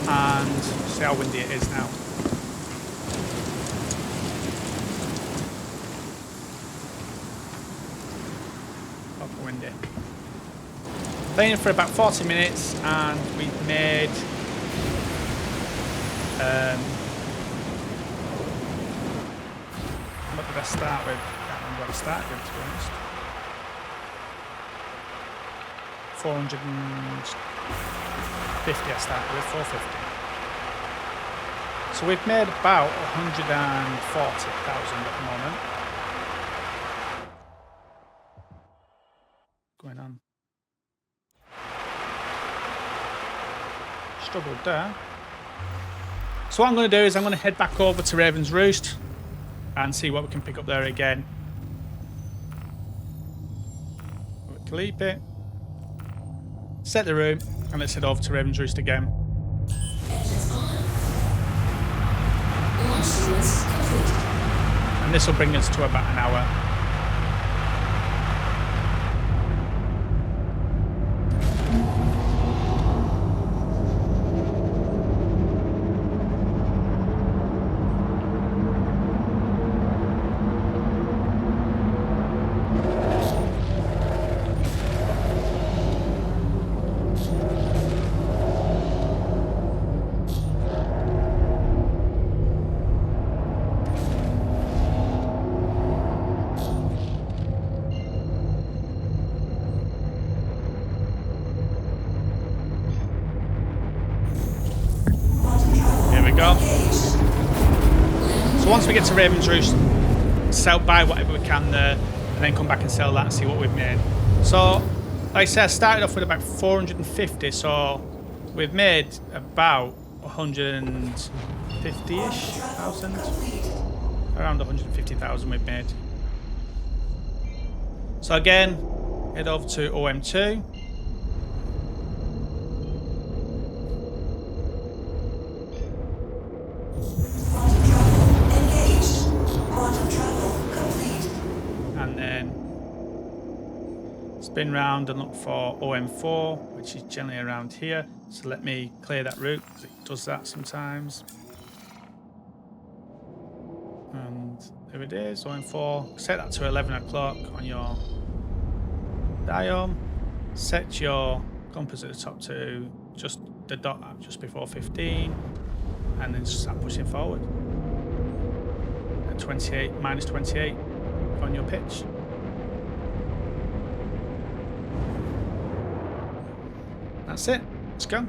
and see how windy it is now. Playing for about 40 minutes, and we've made what did I start with? I can't remember what I started with, to be honest. 450 I started with, 450. So we've made about 140,000 at the moment. What's going on? Struggled there. So what I'm going to do is I'm going to head back over to Raven's Roost and see what we can pick up there again. Delete it. Set the room, and let's head over to Raven's Roost again. And this will bring us to about an hour. So once we get to Raven's Roost, buy whatever we can there, and then come back and sell that and see what we've made. So, like I said, I started off with about 450, so we've made about 150-ish thousand. Around 150,000 we've made. So again, head over to OM2. Spin round and look for OM4, which is generally around here. So let me clear that route, because it does that sometimes. And there it is, OM4. Set that to 11 o'clock on your dial. Set your compass at the top to just the dot just before 15. And then just start pushing forward. At 28, minus 28 on your pitch. That's it. Let's go.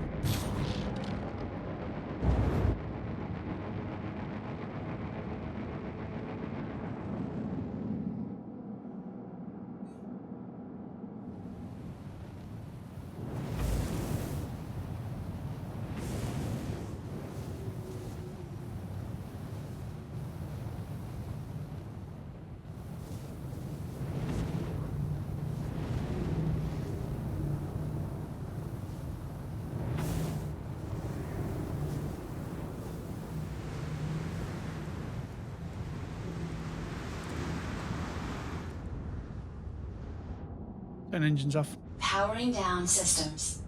Turn engines off. Powering down systems.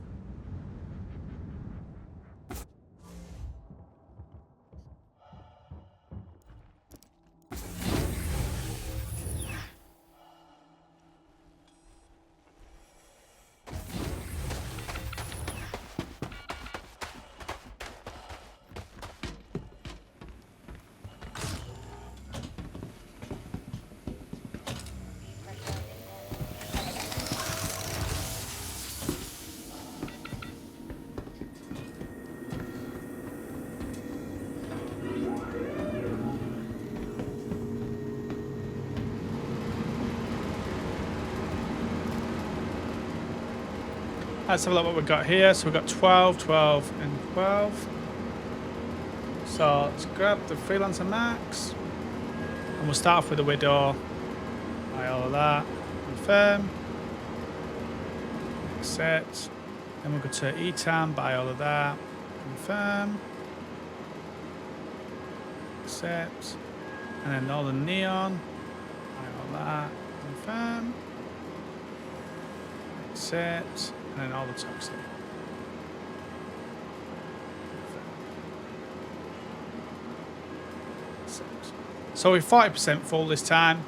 Let's have a look what we've got here. So we've got 12, 12, and 12. So let's grab the Freelancer Max. And we'll start off with the Widow. Buy all of that. Confirm. Accept. Then we'll go to ETAM. Buy all of that. Confirm. Accept. And then all the Neon. Buy all that. Confirm. Accept. And then all the toxic. So we're 40% full this time.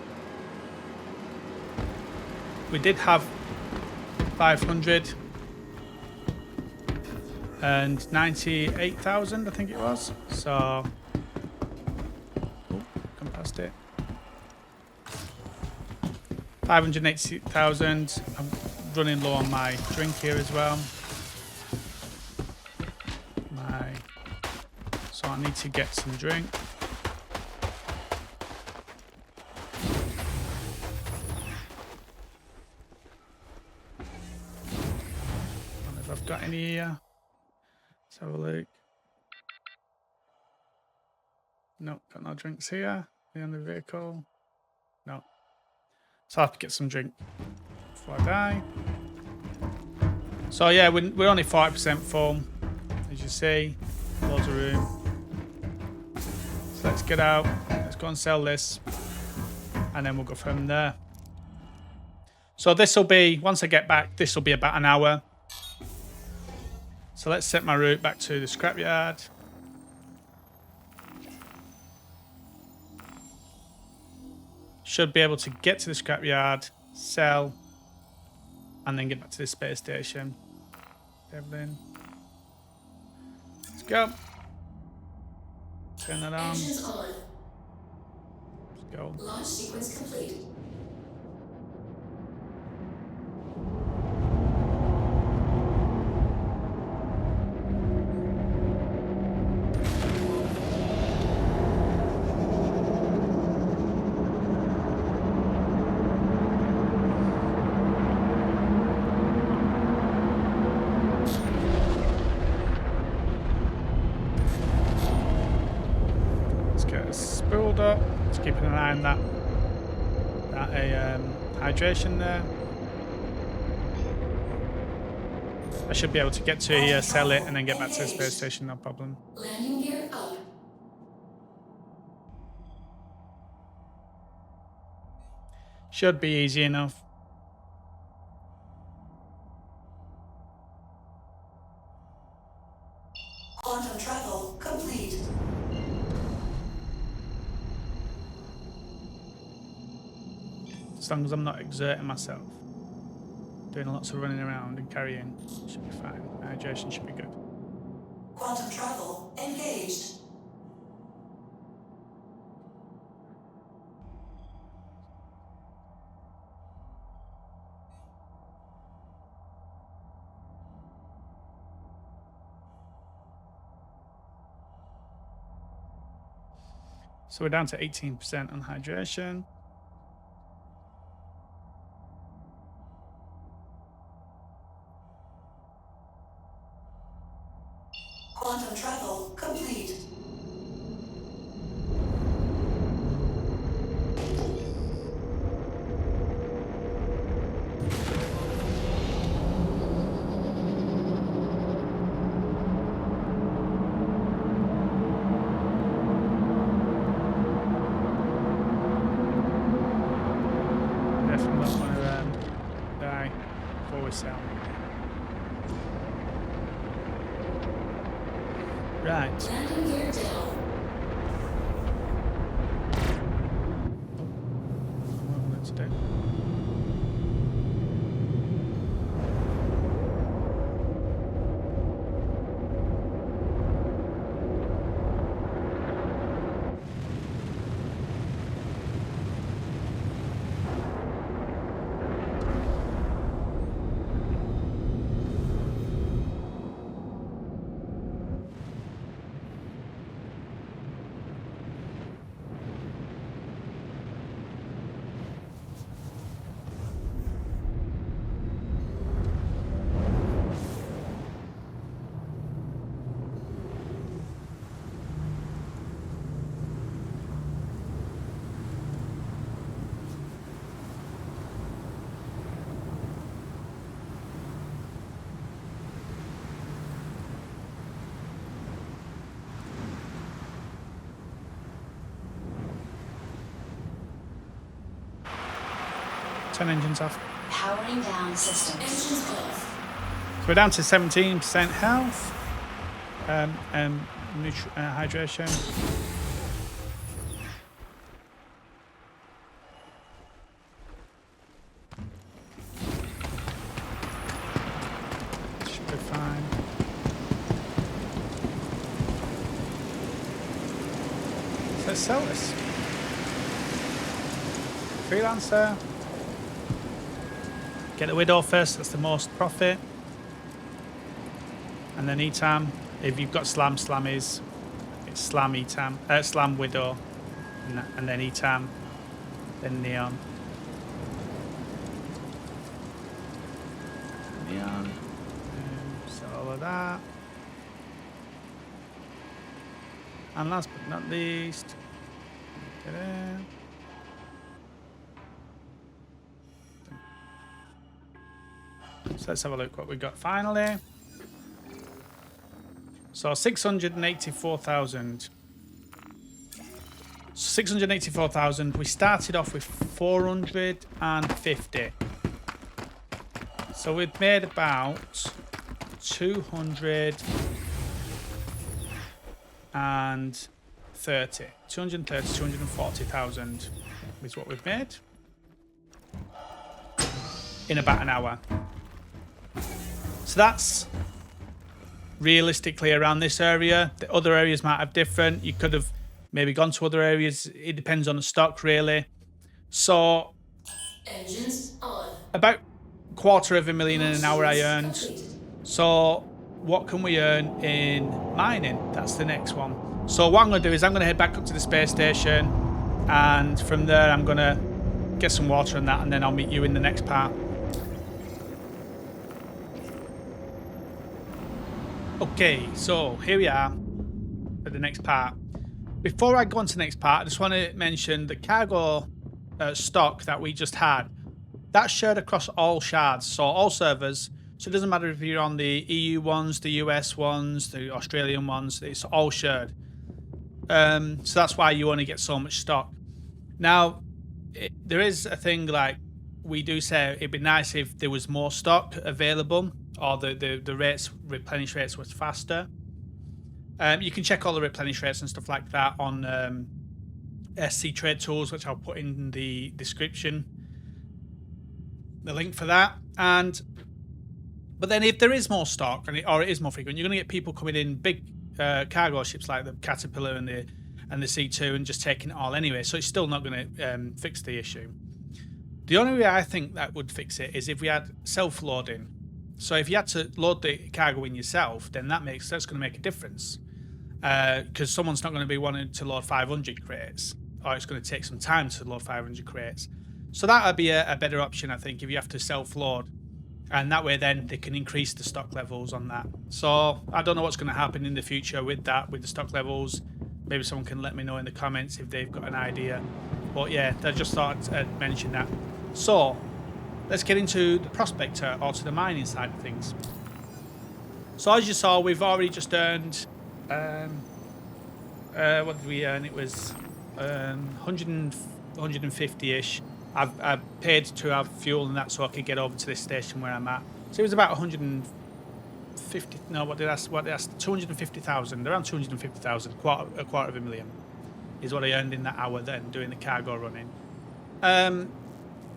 We did have 500 and 98,000, I think it was. So, oh, come past it. 580,000. I'm running low on my drink here as well. So I need to get some drink. And if I've got any here, let's have a look. Nope, got no drinks here. On the vehicle. No. So I have to get some drink before I die. So yeah, we're only 40% full, as you see. Loads of room. So let's get out. Let's go and sell this. And then we'll go from there. So this will be, once I get back, this will be about an hour. So let's set my route back to the scrapyard. Should be able to get to the scrapyard, sell, and then get back to the space station. Devlin. Let's go. Turn that on. Engines on. Let's go. Launch sequence complete. Spooled up. Just keeping an eye on that hydration there. I should be able to get to here, sell it, and then get back to the space station, no problem. Landing gear out. Should be easy enough. Quantum travel complete. As long as I'm not exerting myself. Doing lots of running around and carrying. Should be fine. Hydration should be good. Quantum travel engaged. So we're down to 18% on hydration. Quantum travel complete. Definitely not want to die before we sell. Right. Landing gear down. What I wanted to do. Turn engines off. Powering down systems. Engines off. So we're down to 17% health. Hydration. We're fine. So let's sell this. Freelancer. Get the widow first, that's the most profit. And then Etam. If you've got Slam, Slam is. It's Slam Etam. Slam Widow. And then Etam. Then Neon. Neon. So all of that. And last but not least. Ta-da. So let's have a look what we got finally. So 684,000. 684,000. We started off with 450. So we've made about 230, 240,000 is what we've made in about an hour. So that's realistically around this area. The other areas might have different. You could have maybe gone to other areas. It depends on the stock, really. So Engines on. about $250,000 in an hour I earned. So what can we earn in mining? That's the next one. So what I'm going to do is I'm going to head back up to the space station, and from there I'm going to get some water and that, and then I'll meet you in the next part. Okay, so here we are for the next part. Before I go on to the next part, I just want to mention the cargo stock that we just had. That's shared across all shards, so all servers. So it doesn't matter if you're on the EU ones, the US ones, the Australian ones, it's all shared. So that's why you only get so much stock. Now, there is a thing like we do say it'd be nice if there was more stock available, or the rates, replenish rates was faster. You can check all the replenish rates and stuff like that on SC Trade Tools, which I'll put in the description, the link for that. But then if there is more stock, or it is more frequent, you're going to get people coming in big cargo ships like the Caterpillar and the C2 and just taking it all anyway. So it's still not going to fix the issue. The only way I think that would fix it is if we had self-loading. So if you had to load the cargo in yourself, then that's going to make a difference. Because someone's not going to be wanting to load 500 crates, or it's going to take some time to load 500 crates. So that would be a better option, I think, if you have to self-load. And that way then they can increase the stock levels on that. So I don't know what's going to happen in the future with that, with the stock levels. Maybe someone can let me know in the comments if they've got an idea. But yeah, I just thought I'd mention that. So let's get into the prospector, or to the mining side of things. So as you saw, we've already just earned, what did we earn? It was 150-ish. I've paid to have fuel and that so I could get over to this station where I'm at. So it was about 150, no, what did I ask? 250,000, around 250,000, a quarter of a million is what I earned in that hour then, doing the cargo running.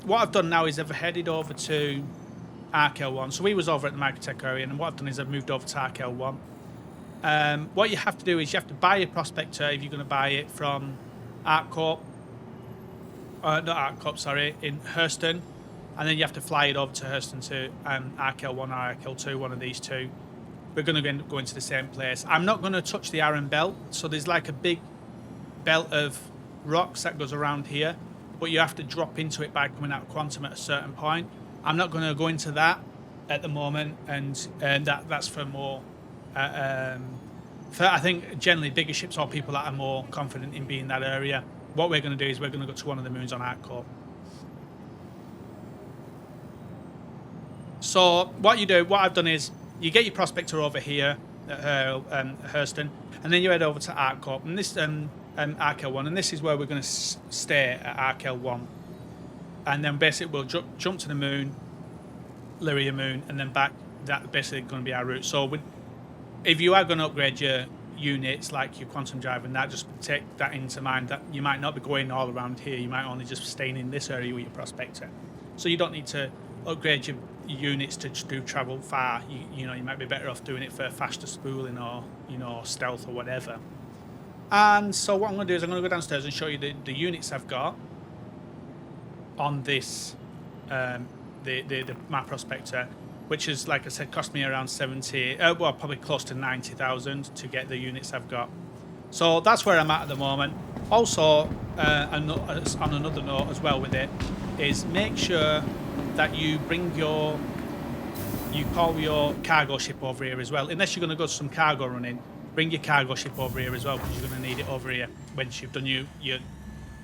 What I've done now is I've headed over to Arkel 1. So we was over at the Microtech area, and what I've done is I've moved over to Arkel 1. What you have to do is you have to buy a prospector if you're going to buy it from ArcCorp. Not ArcCorp, sorry, in Hurston. And then you have to fly it over to Hurston to Arkel 1 or Arkel 2, one of these two. We're going to end up going to the same place. I'm not going to touch the Iron Belt. So there's like a big belt of rocks that goes around here, but you have to drop into it by coming out of Quantum at a certain point. I'm not going to go into that at the moment, and that's for more, for I think generally bigger ships or people that are more confident in being in that area. What we're going to do is we're going to go to one of the moons on ArcCorp. So what I've done is you get your prospector over here at Hurston, and then you head over to ArcCorp, and this Arkel 1, and this is where we're going to stay at Arkel 1, and then basically we'll jump to the moon, Lyria moon, and then back. That's basically going to be our route. So if you are going to upgrade your units like your quantum drive and that, just take that into mind that you might not be going all around here. You might only just be staying in this area with your prospector. So you don't need to upgrade units to do travel far, you know, you might be better off doing it for faster spooling or, you know, stealth or whatever. And so what I'm going to do is I'm going to go downstairs and show you the units I've got on this, the map prospector, which is, like I said, cost me around 70, well, probably close to 90,000 to get the units I've got. So that's where I'm at the moment. Also, on another note as well with it, is make sure that you bring you call your cargo ship over here as well. Unless you're going to go to some cargo running, bring your cargo ship over here as well, because you're going to need it over here once you've done your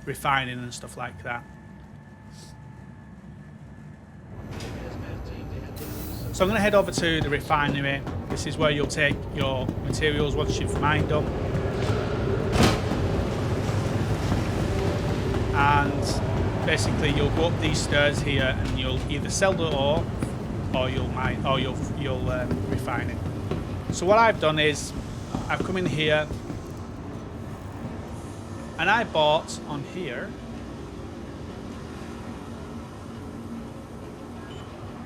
refining and stuff like that. So I'm going to head over to the refinery. This is where you'll take your materials once you've mined them. And basically you'll go up these stairs here and you'll either sell the ore or you'll mine, or you'll refine it. So what I've done is I've come in here and I bought on here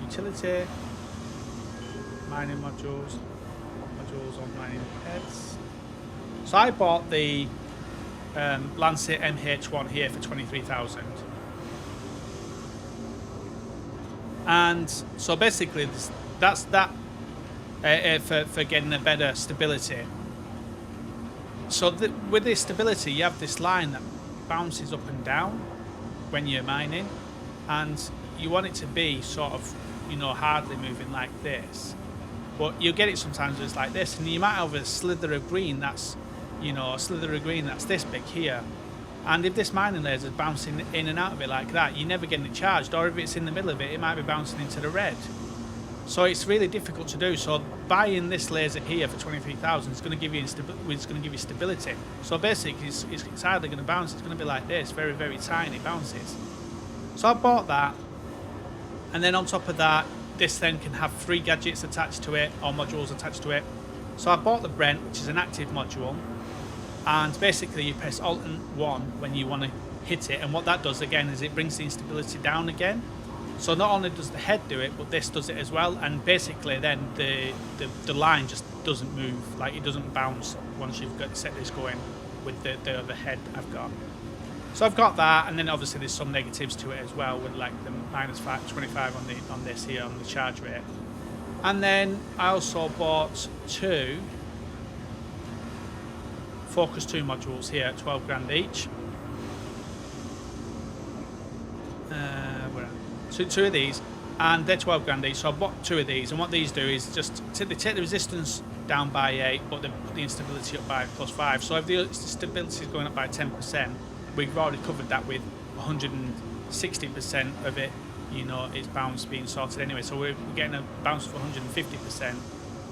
utility, mining modules on mining heads. So I bought the Lancet MH1 here for 23,000. And so basically that's that for getting a better stability. So with this stability, you have this line that bounces up and down when you're mining, and you want it to be sort of, you know, hardly moving like this. But you'll get it sometimes where it's like this, and you might have a slither of green that's, you know, a slither of green that's this big here. And if this mining laser is bouncing in and out of it like that, you're never getting it charged. Or if it's in the middle of it, it might be bouncing into the red. So it's really difficult to do. So buying this laser here for 23,000 is going to give you stability. So basically, it's hardly going to bounce. It's going to be like this, very, very tiny bounces. So I bought that, and then on top of that, this then can have 3 gadgets attached to it, or modules attached to it. So I bought the Brent, which is an active module, and basically you press Alt and 1 when you want to hit it, and what that does again is it brings the instability down again. So not only does the head do it, but this does it as well, and basically then the line just doesn't move, like it doesn't bounce once you've got set this going with the other head I've got. So I've got that, and then obviously there's some negatives to it as well, with like the -25 on this here on the charge rate. And then I also bought 2 Focus 2 modules here at 12 grand each. Two of these, and they're 12 grand each. So I bought 2 of these, and what these do is just they take the resistance down by 8, but they put the instability up by +5. So if the stability is going up by 10%, we've already covered that with 160% of it. You know, its bounce being sorted anyway. So we're getting a bounce of 150%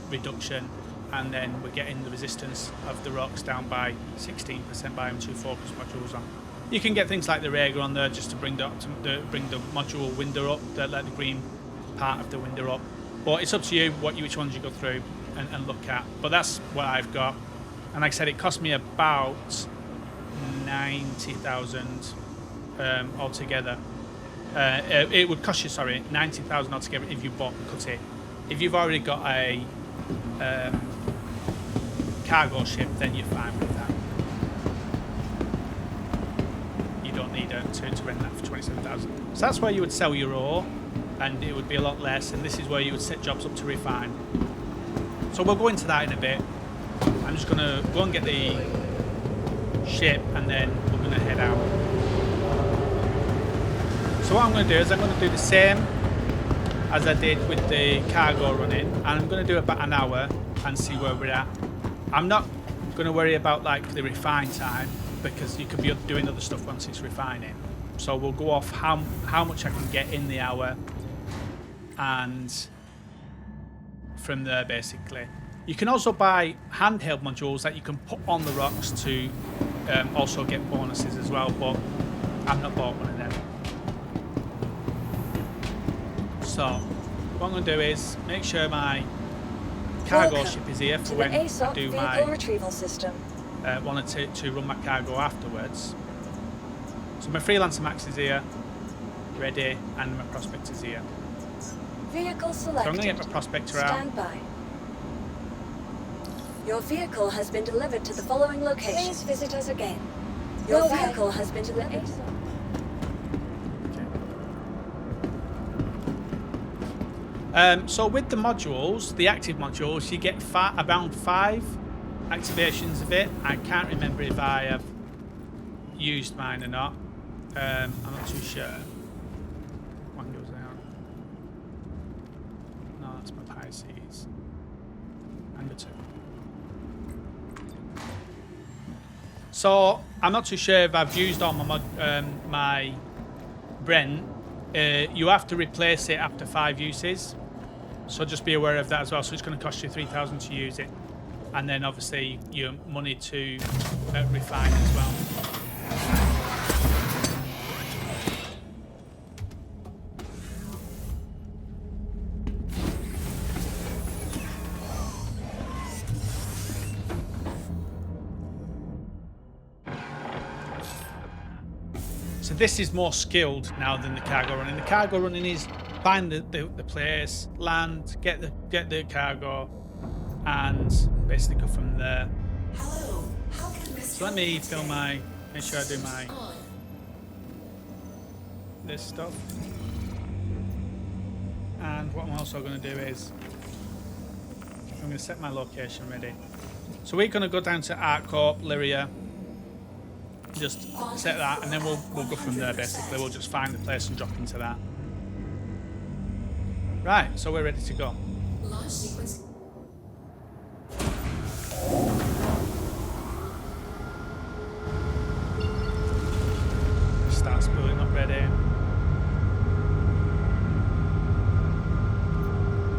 reduction, and then we're getting the resistance of the rocks down by 16% by having 2 focus modules on. You can get things like the Rager on there just to bring the module window up, the green part of the window up. But it's up to you which ones you go through and look at. But that's what I've got. And like I said, it cost me about 90,000 altogether. It would cost you, 90,000 altogether if you cut it. If you've already got a cargo ship, then you're fine with that. You don't need to rent that for 27,000. So that's where you would sell your ore, and it would be a lot less. And this is where you would set jobs up to refine. So we'll go into that in a bit. I'm just going to go and get the ship, and then we're going to head out. So what I'm going to do is I'm going to do the same as I did with the cargo running, and I'm going to do about an hour and see where we're at. I'm not going to worry about like the refine time, because you could be doing other stuff once it's refining. So we'll go off how much I can get in the hour, and from there basically. You can also buy handheld modules that you can put on the rocks to also get bonuses as well, but I've not bought one of them. So what I'm going to do is make sure my cargo ship is here for when I do my retrieval system. wanted to run my cargo afterwards. So my Freelancer Max is here, ready, and my Prospect is here. Vehicle So I'm selected. going to get my prospector out. Stand by. Your vehicle has been delivered to the following location. Please visit us again. Your vehicle has been delivered. So with the modules, the active modules, you get around 5 activations of it. I can't remember if I have used mine or not. I'm not too sure. One goes out. No, that's my Pisces. And the 2. So I'm not too sure if I've used all my Brent. You have to replace it after 5 uses. So just be aware of that as well. So it's going to cost you 3,000 to use it, and then obviously your money to refine as well. So this is more skilled now than the cargo running. The cargo running is find the place, land, get the cargo, and basically go from there. Hello. How can I So let me fill make sure I do my this stuff. And what I'm also going to do is I'm going to set my location ready. So we're going to go down to Arcorp, Lyria. Just set that, and then we'll go from there. Basically, we'll just find the place and drop into that. Right, so we're ready to go. launch sequence? Start spooling up ready.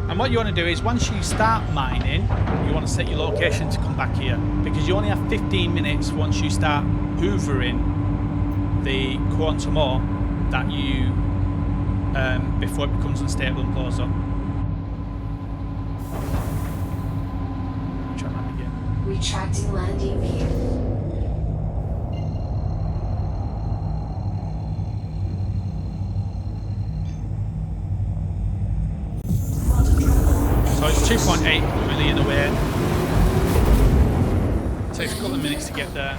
And what you want to do is, once you start mining, you want to set your location to come back here, because you only have 15 minutes once you start hoovering the quantum ore that you before it becomes unstable and blows up. Try that again. Retracting landing gear. So it's 2.8 million away. Takes a couple of minutes to get there.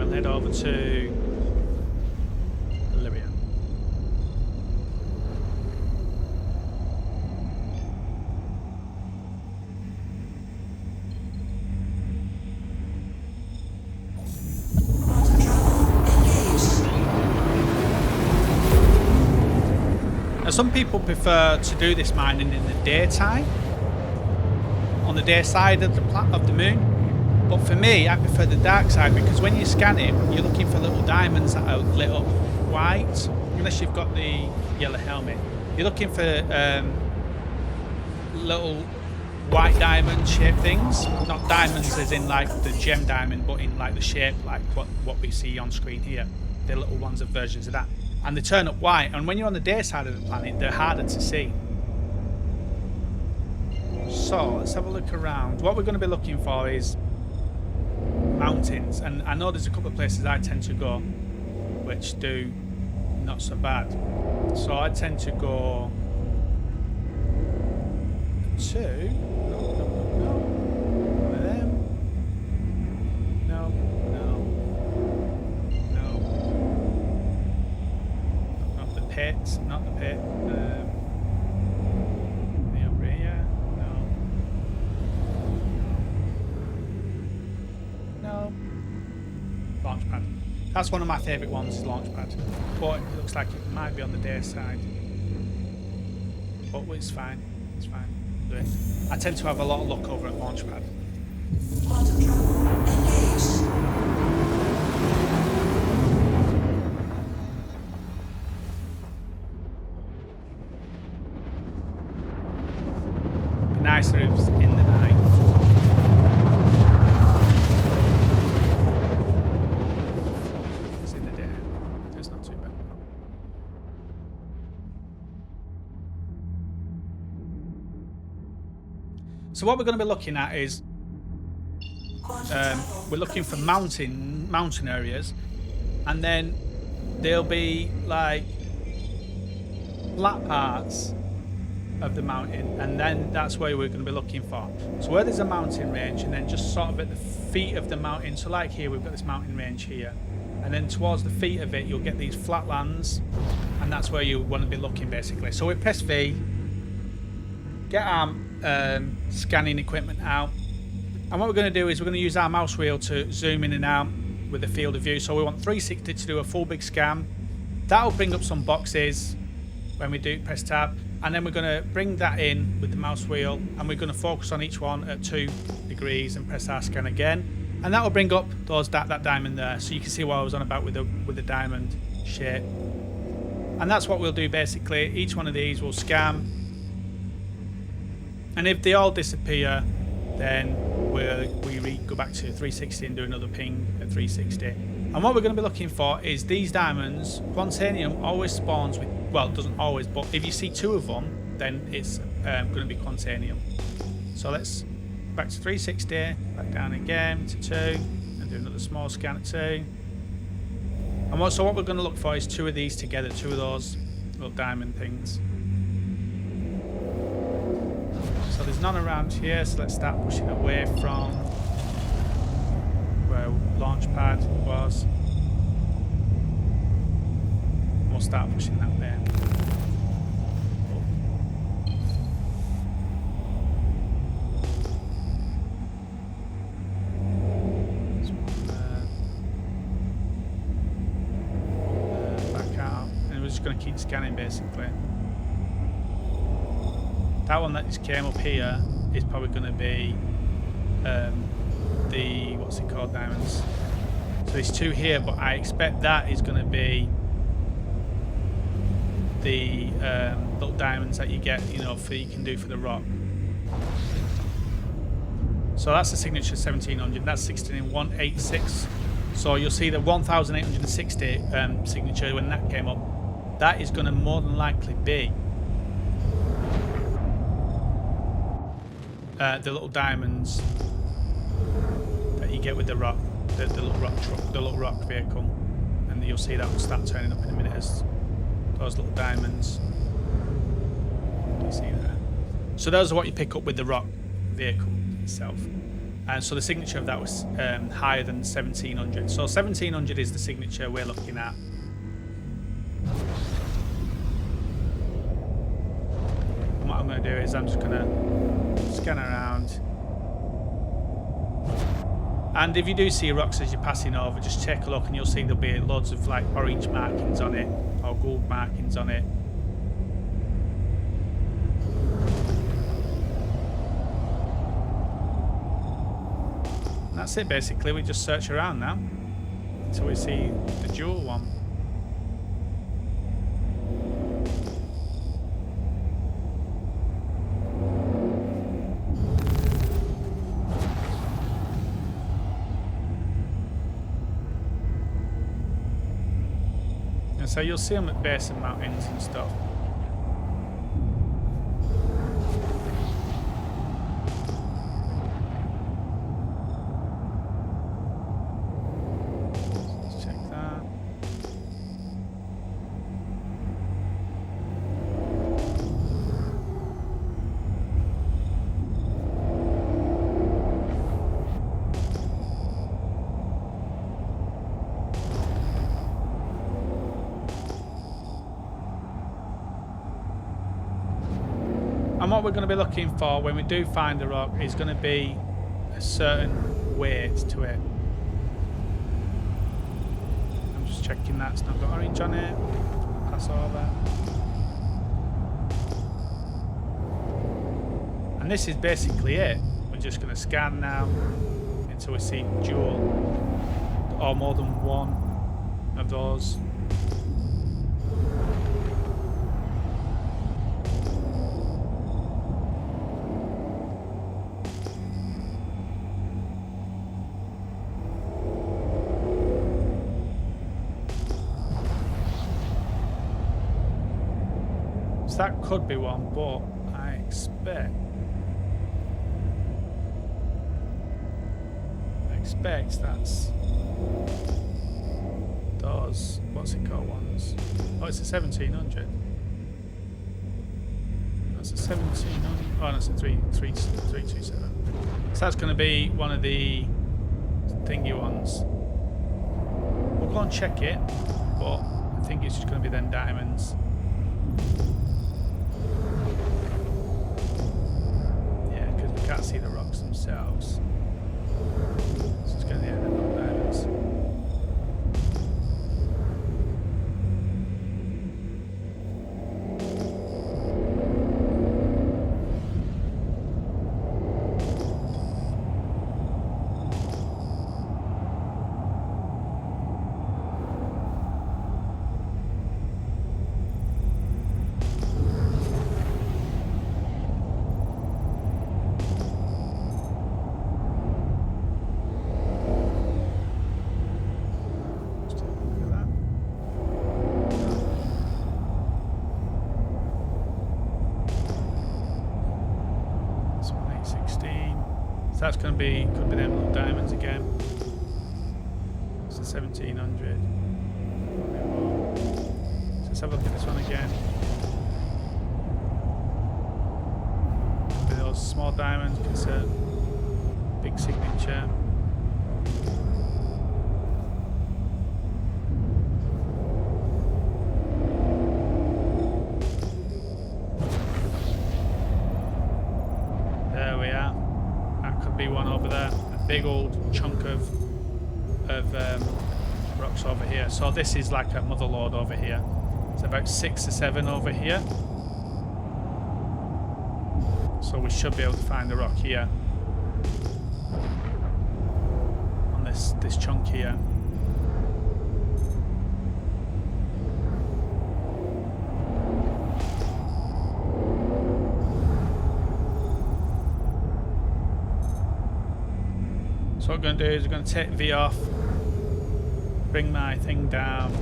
Head over to Lyria. Now, some people prefer to do this mining in the daytime, on the day side of the moon. But for me, I prefer the dark side, because when you scan it, you're looking for little diamonds that are lit up white, unless you've got the yellow helmet. You're looking for little white diamond shaped things. Not diamonds as in like the gem diamond, but in like the shape like what we see on screen here. They're little ones of versions of that. And they turn up white, and when you're on the day side of the planet, they're harder to see. So let's have a look around. What we're going to be looking for is mountains, and I know there's a couple of places I tend to go which do not so bad. So I tend to go to one of them. No. Not the pit. The over here. No. Launchpad. That's one of my favourite ones, is Launchpad. But it looks like it might be on the day side. But it's fine. It's fine. Do it. I tend to have a lot of luck over at Launchpad. Quantum travel engaged. Be nicer if it was in the night. It's in the day. It's not too bad. So what we're going to be looking at is we're looking for mountain areas, and then there'll be like flat parts of the mountain, and then that's where we're going to be looking for. So where there's a mountain range, and then just sort of at the feet of the mountain, so like here we've got this mountain range here, and then towards the feet of it you'll get these flatlands, and that's where you want to be looking basically. So we press V, get our scanning equipment out, and what we're going to do is we're going to use our mouse wheel to zoom in and out with the field of view. So we want 360 to do a full big scan. That'll bring up some boxes when we do press tab, and then we're going to bring that in with the mouse wheel, and we're going to focus on each one at 2 degrees and press our scan again, and that will bring up that diamond there. So you can see what I was on about with the diamond shape, and that's what we'll do basically. Each one of these will scan, and if they all disappear, then we go back to 360 and do another ping at 360. And what we're going to be looking for is these diamonds. Quantanium always spawns with, well, it doesn't always, but if you see 2 of them, then it's going to be Quantanium. So let's back to 360, back down again to 2, and do another small scan at 2. And so what we're going to look for is 2 of these together, 2 of those little diamond things. So there's none around here, so let's start pushing away from where Launchpad was. And we'll start pushing that way. Back out, and we're just going to keep scanning basically. That one that just came up here is probably going to be the, what's it called, diamonds. So there's 2 here, but I expect that is going to be the little diamonds that you get, you know, you can do for the rock. So that's the signature 1700. That's 16186. So you'll see the 1860 signature when that came up. That is going to more than likely be the little diamonds that you get with the rock, the little rock truck, the little rock vehicle, and you'll see that will start turning up in a minute as those little diamonds. You see that? So those are what you pick up with the rock vehicle itself, and so the signature of that was higher than 1700. So 1700 is the signature we're looking at. And what I'm going to do is I'm just going to scan around, and if you do see rocks as you're passing over, just take a look and you'll see there'll be loads of like orange markings on it or gold markings on it. And that's it basically. We just search around now until we see the jewel one. So you'll see them at base of mountains and stuff. Let's check that. And what we're going to be looking for when we do find the rock is going to be a certain weight to it. I'm just checking that's not got orange on it. Pass over. And this is basically it. We're just going to scan now until we see dual or more than one of those. That could be one, but I expect that's those, what's it called, ones. Oh, it's a 1700. That's a 1700. Oh, that's a 327. So that's going to be one of the thingy ones. We'll go and check it, but I think it's just going to be them diamonds. Can't see the rocks themselves. So it's going to end up on diamonds. So that's going to be, could be them little diamonds again. It's a 1700. So let's have a look at this one again. Those small diamonds, it's a big signature. Big old chunk of rocks over here. So this is like a Motherload over here. It's about 6 or 7 over here. So we should be able to find the rock here on this chunk here. So what we're going to do is we're going to take V off, bring my thing down,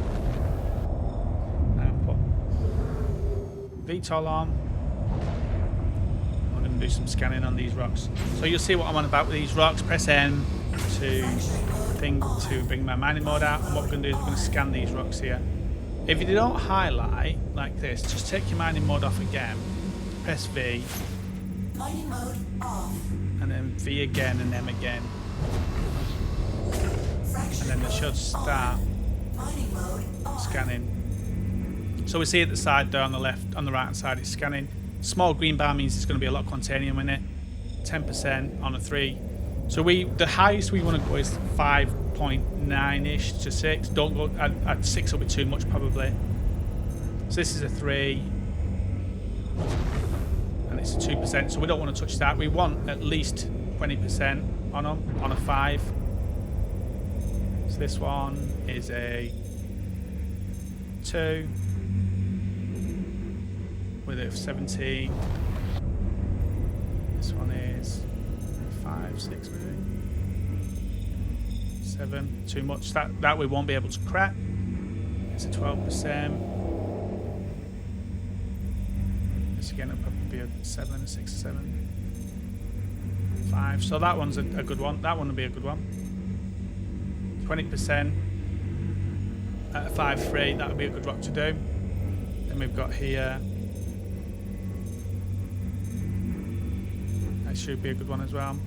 and put VTOL on. We're going to do some scanning on these rocks. So you'll see what I'm on about with these rocks. Press N to bring my mining mode out, and what we're going to do is we're going to scan these rocks here. If you don't highlight like this, just take your mining mode off again, press V, Mining mode off. and then V again and M again. And then it should start scanning. So we see at the side there on the left, on the right hand side it's scanning. Small green bar means there's going to be a lot of contanium in it. 10% on a 3. So the highest we want to go is 5.9-ish to 6. Don't go at 6 will be too much probably. So this is a 3. And it's a 2%. So we don't want to touch that. We want at least 20% on them on a 5. So this one is a 2 with a 17. This one is 5, 6 maybe. 7. Too much. That we won't be able to crack. It's a 12%. This again will probably be a 7, 6, 7, 5. So that one's a good one. That one will be a good one. 20% at a 5.3. That would be a good rock to do. Then we've got here. That should be a good one as well.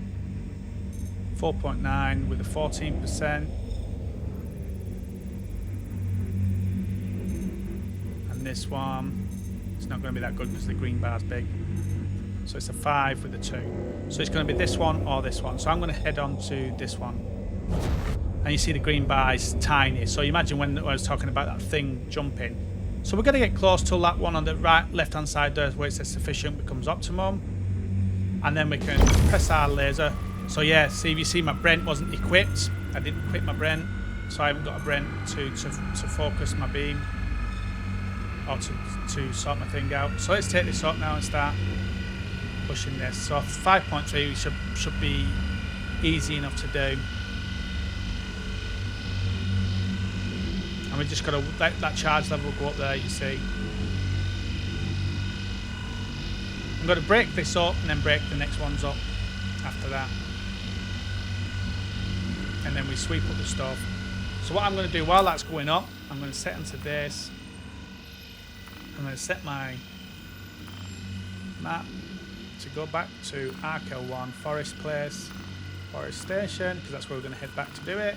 4.9 with a 14%. And this one, it's not going to be that good because the green bar's big. So it's a 5 with a 2. So it's going to be this one or this one. So I'm going to head on to this one. And you see the green bar is tiny. So you imagine when I was talking about that thing jumping. So we're going to get close to that one on the right left-hand side there where it says sufficient becomes optimum. And then we can press our laser. So yeah, see, you see my Brent wasn't equipped. I didn't equip my Brent. So I haven't got a Brent to focus my beam. Or to sort my thing out. So let's take this up now and start pushing this. So 5.3 should be easy enough to do. And we just got to let that charge level go up there, you see. I'm going to break this up and then break the next ones up after that. And then we sweep up the stuff. So what I'm going to do while that's going up, I'm going to set into this. I'm going to set my map to go back to Arkel1 Forest Place, Forest Station, because that's where we're going to head back to do it.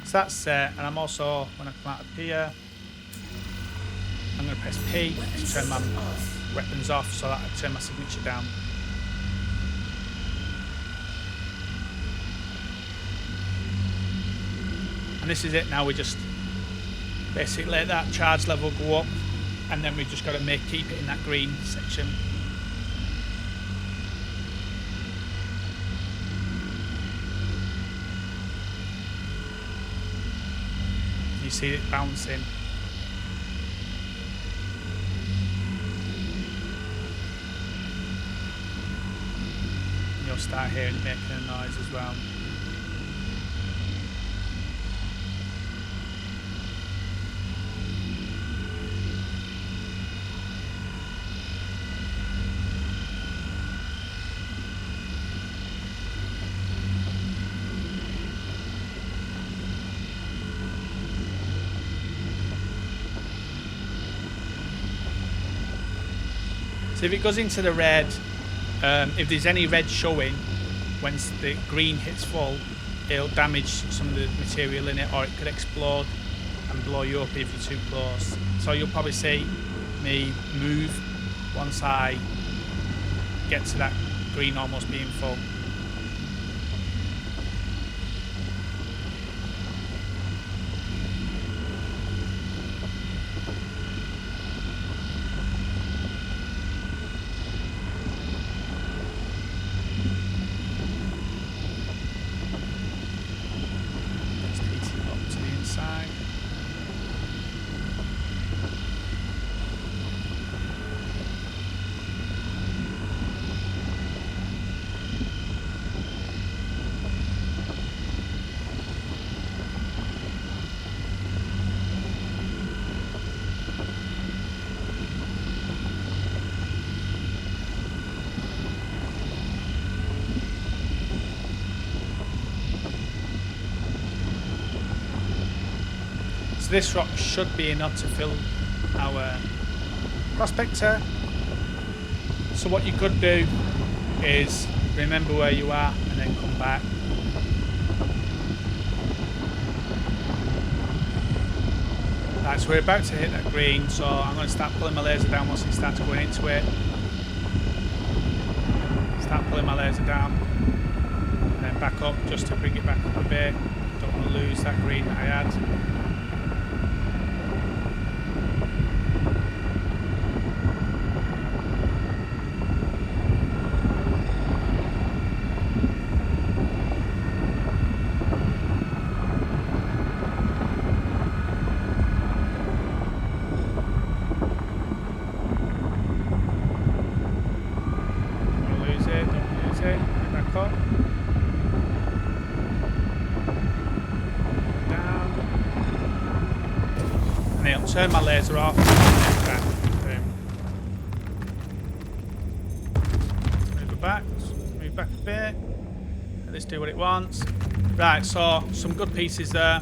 So that's set, and I'm also, when I come out of here, I'm going to press P to turn my weapons off so that I turn my signature down. And this is it now, we just basically let that charge level go up. And then we just got to keep it in that green section. You see it bouncing. And you'll start hearing it making a noise as well. So if it goes into the red, if there's any red showing, once the green hits full, it'll damage some of the material in it, or it could explode and blow you up if you're too close. So you'll probably see me move once I get to that green almost being full. This rock should be enough to fill our prospector. So what you could do is remember where you are and then come back. Right, so we're about to hit that green, so I'm going to start pulling my laser down once it starts going into it. Start pulling my laser down and then back up just to bring it back up a bit. Don't want to lose that green that I had. turn my laser off. Move it back. Move back a bit. Let this do what it wants. Right, so some good pieces there.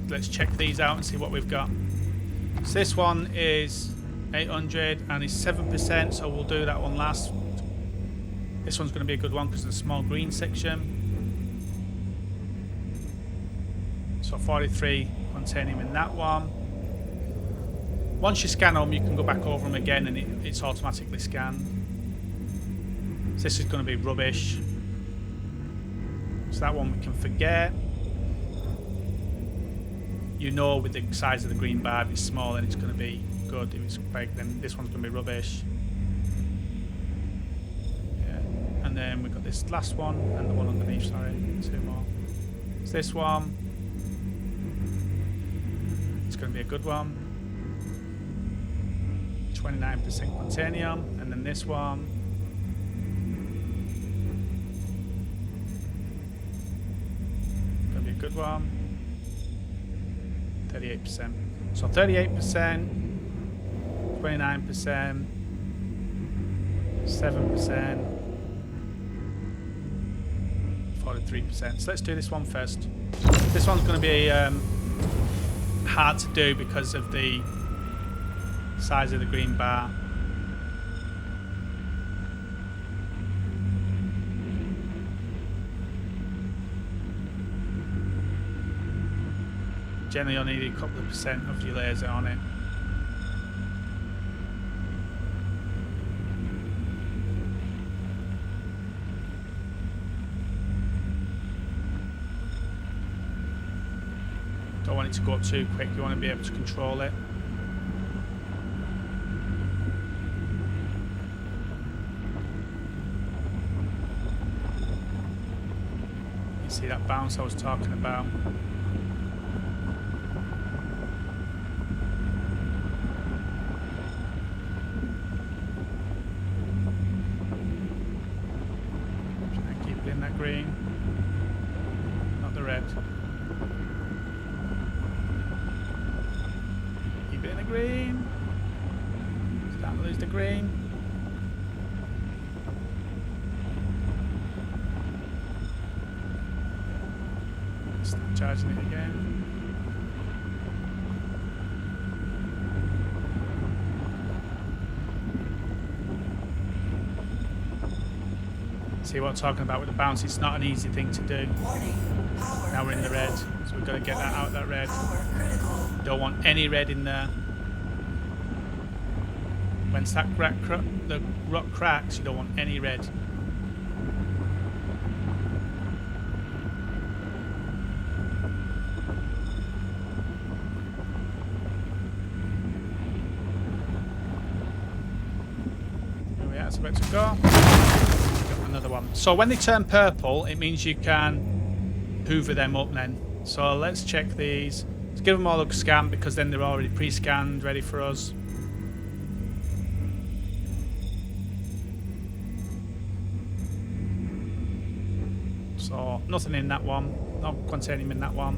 Let's check these out and see what we've got. So this one is 800 and it's 7%, so we'll do that one last. This one's going to be a good one because of the small green section. So 43 containing in that one. Once you scan them, you can go back over them again and it's automatically scanned. So this is going to be rubbish. So that one we can forget. You know with the size of the green bar, if it's small then it's going to be good. If it's big then this one's going to be rubbish. Yeah. And then we've got this last one and the one underneath, sorry, two more. It's this one. It's going to be a good one. 29% contanium. And then this one. Going to be a good one. 38%. So 38%, 29%, 7%, 43%. So let's do this one first. This one's going to be hard to do because of the size of the green bar. Generally, you'll need a couple of percent of your laser on it. Don't want it to go up too quick, you want to be able to control it. You see that bounce I was talking about? Green, not the red. Keep it in the green. Start to lose the green. Start charging it again. See what I'm talking about with the bounce? It's not an easy thing to do. Now we're in the red, so we've got to get that out of that red. Don't want any red in there. When the rock cracks, you don't want any red. Here we are, it's about to go. Another one. So when they turn purple, it means you can hoover them up then. So let's check these. Let's give them all a scan because then they're already pre-scanned, ready for us. So nothing in that one. No containing in that one.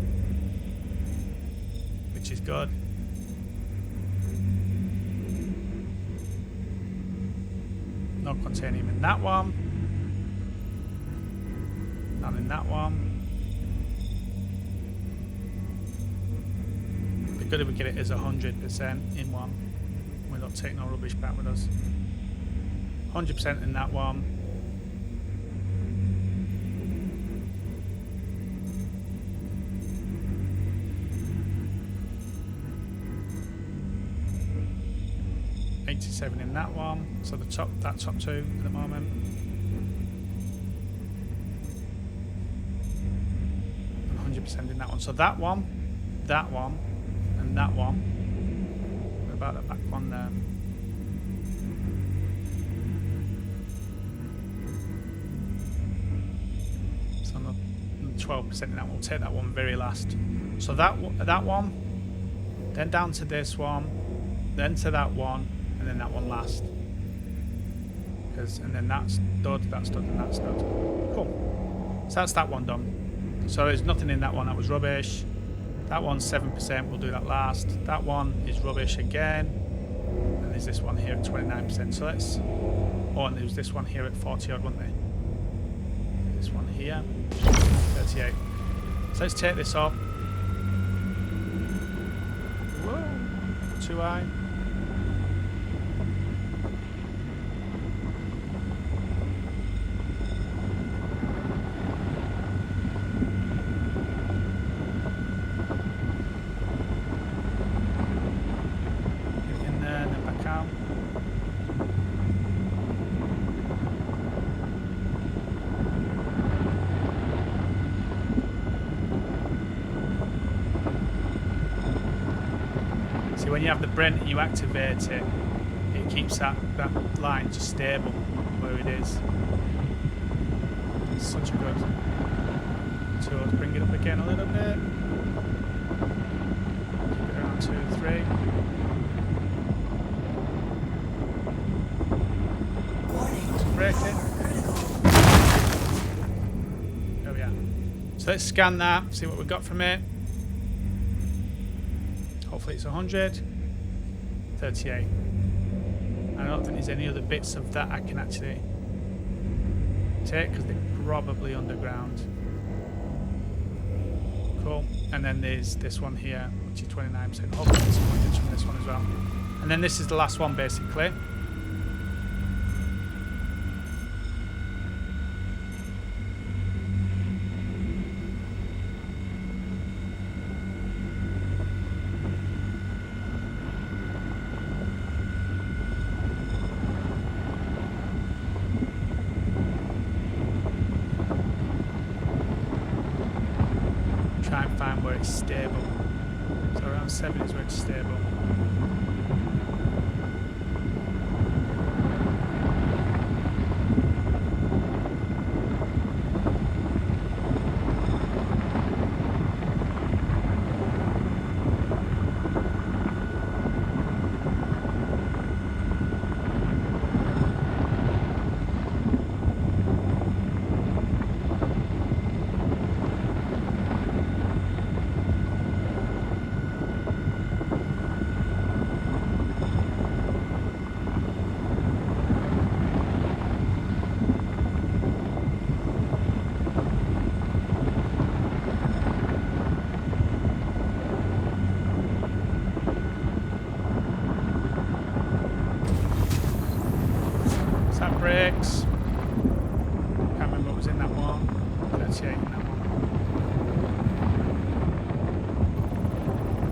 Which is good. No containing in that one. None in that one. It'd be good if we get it as 100% in one. We don't take no rubbish back with us. 100% in that one. $87 in that one. So the top two at the moment. 100% in that one. So that one, and that one. What about that back one there? So not 12% in that one. We'll take that one very last. So that one, then down to this one, then to that one, and then that one last. And then that's done, and that's done. Cool. So that's that one done. So there's nothing in that one that was rubbish. That one's 7%, we'll do that last. That one is rubbish again. And there's this one here at 29%. So let's... Oh, and there's this one here at 40 odd, wasn't there? This one here, 38. So let's take this off. Whoa, too high. When you have the Brent, you activate it, it keeps that line just stable where it is. It's such a good. So let's bring it up again a little bit. Keep it around 2 and 3. Let's break it. There we are. So let's scan that, see what we got from it. Hopefully it's 100. 38. I don't think there's any other bits of that I can actually take because they're probably underground. Cool. And then there's this one here, which is 29%. Hopefully there's some pointers from this one as well. And then this is the last one basically. Try and find where it's stable. So around 7 is where it's stable. Brakes. Can't remember what was in that one. 38 in that one.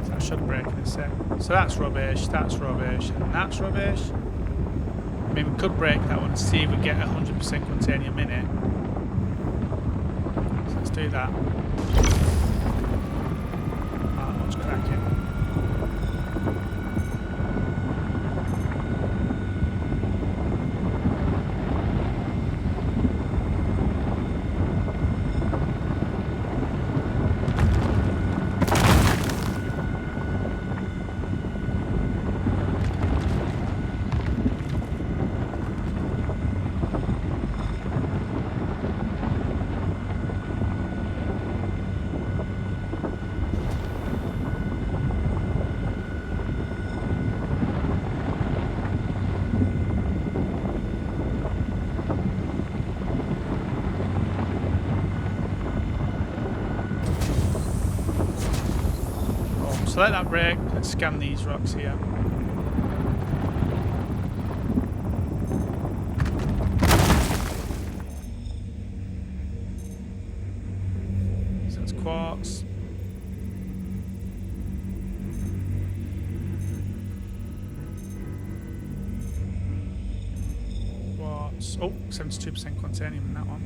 So I should brake in a sec. So that's rubbish, and that's rubbish. I mean, we could break that one and see if we get 100% containing in it. So let's do that. Oh, what's cracking? So let that break. Let's scan these rocks here. So that's quartz. Quartz. Oh, 72% containing in that one.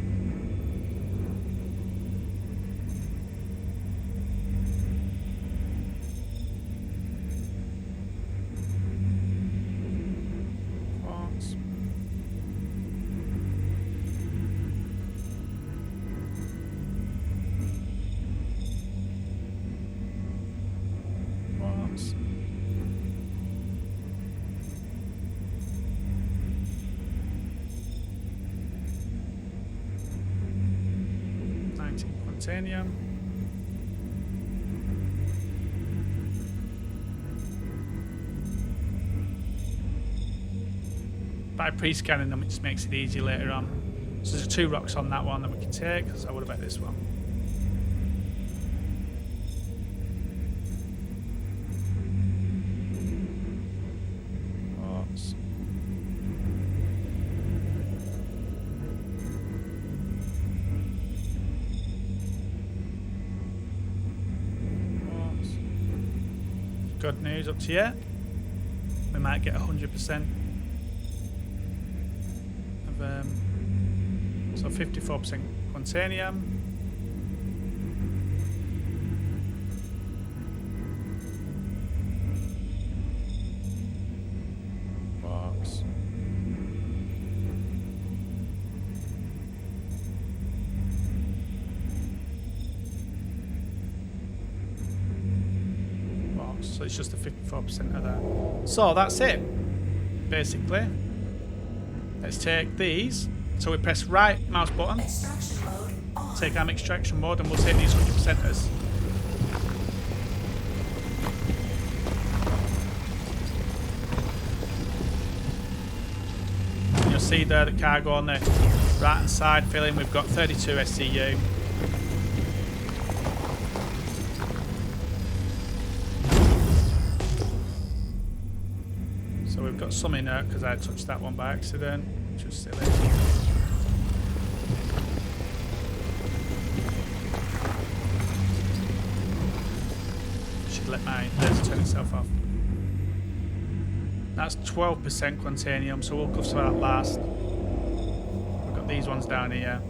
Titanium. by pre-scanning them, it just makes it easy later on. So there's 2 rocks on that one that we can take, so what about this one? Oops. Oops. Good news up to here. We might get 100% of so 54% quantanium. Box. Box. So it's just the 54% of that. So that's it, basically. Let's take these. So we press right mouse button, take our extraction mode, and we'll take these 100%ers. And you'll see there the cargo on the right hand side filling. We've got 32 SCU. So we've got some inert because I touched that one by accident, which was silly. Let my laser turn itself off. That's 12% quantanium, so we'll go for that last. We've got these ones down here.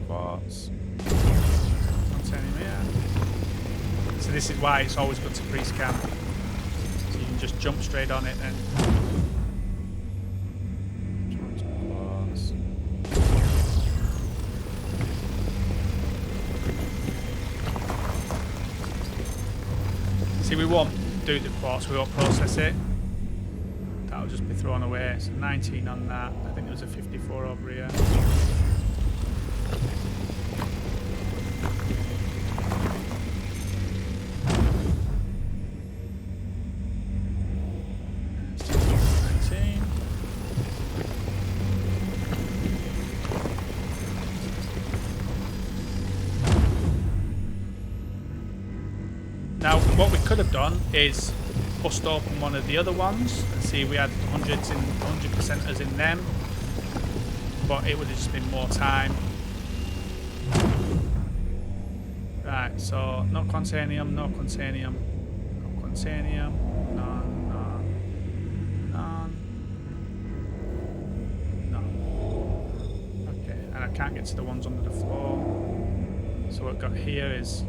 Quartz. Quantanium here. So this is why it's always good to pre-scan. So you can just jump straight on it and see, we won't do the quartz, we won't process it. That'll just be thrown away. So 19 on that. I think there was a 54 over here. Now, what we could have done is bust open one of the other ones and see if we had 100%ers in them, but it would have just been more time. Right, so no quantanium, no quantanium, no quantanium, none, none, none. Okay, and I can't get to the ones under the floor. So what we've got here is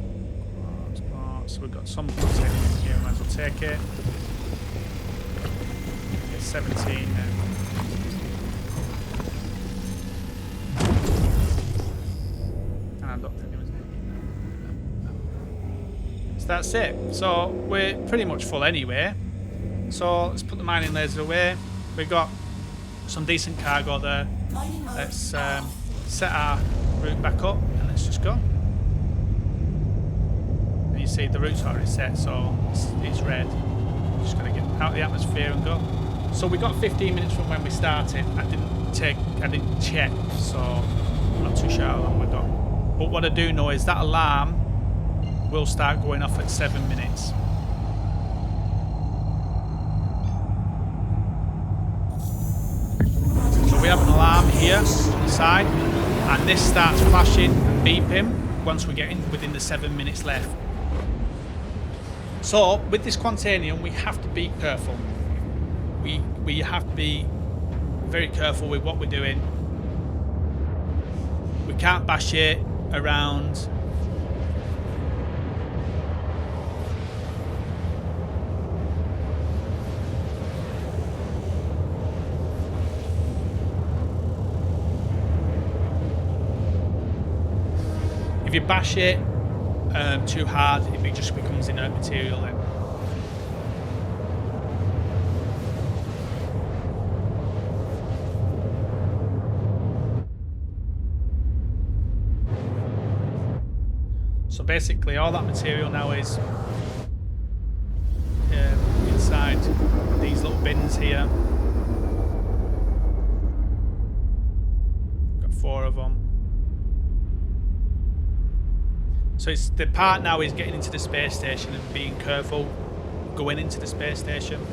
so we've got some quantanium here, might as well take it. Get 17 now. And I don't think there was any. No. So that's it. So we're pretty much full anyway. So let's put the mining laser away. We've got some decent cargo there. Let's set our route back up and let's just go. You see the route's already set, so it's red. Just gonna get out of the atmosphere and go. So we got 15 minutes from when we started. I didn't check, so I'm not too sure how long we got. But what I do know is that alarm will start going off at 7 minutes. So we have an alarm here on the side, and this starts flashing and beeping once we get in within the 7 minutes left. So with this quantanium, we have to be careful. We have to be very careful with what we're doing. We can't bash it around. If you bash it too hard, it just becomes inert material then. So basically all that material now is inside these little bins here. Got 4 of them. So it's the part now is getting into the space station and being careful going into the space station.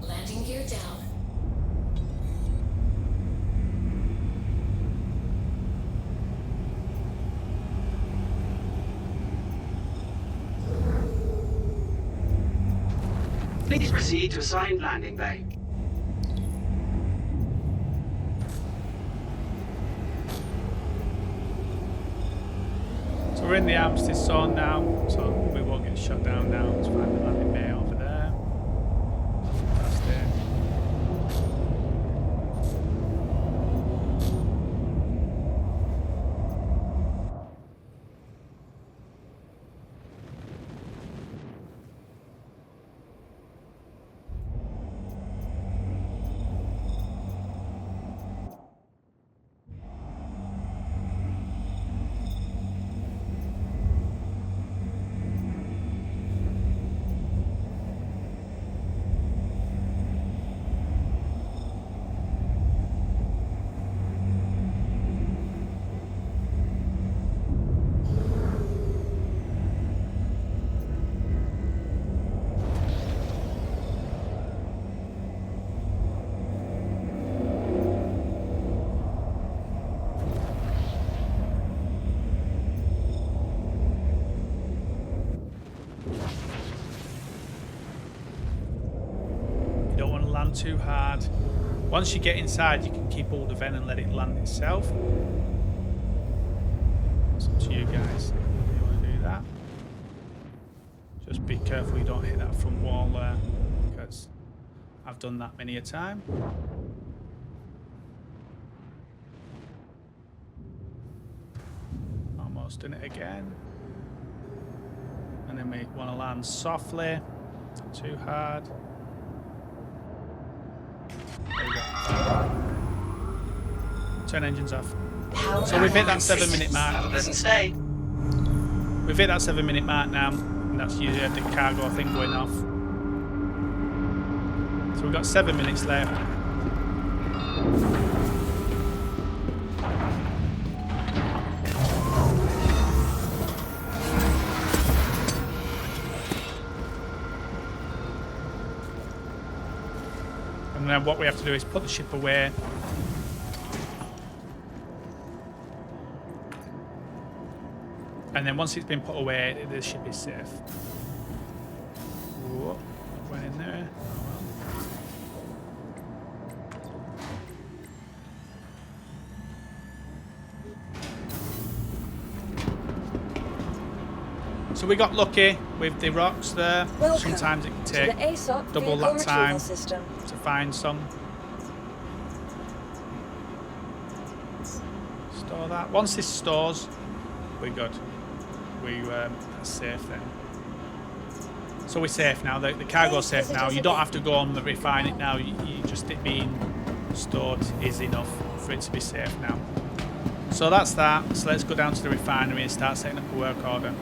Landing gear down. Please proceed to assigned landing bay. So we're in the armistice zone now, so we won't get shut down now. Let's find the landing bay over there. That's it. Too hard. Once you get inside, you can keep hold of N and let it land itself. It's up to you guys if you want to do that. Just be careful you don't hit that front wall there, because I've done that many a time. Almost done it again. And then we want to land softly, not too hard. Turn engines off. So we've hit that 7-minute mark. Have a pleasant stay. We've hit that 7-minute mark now, and that's usually the cargo thing going off. So we've got 7 minutes left. And then what we have to do is put the ship away. And then once it's been put away, the ship is safe. Whoa, went in there. So we got lucky. with the rocks there. Welcome Sometimes it can to take the aUEC double vehicle that retrieval time system. to find some. Store that. Once this stores, we're good. That's safe then. So we're safe now. The cargo's safe now. You don't have to go on and refine it now. You just it being stored is enough for it to be safe now. So that's that. So let's go down to the refinery and start setting up a work order.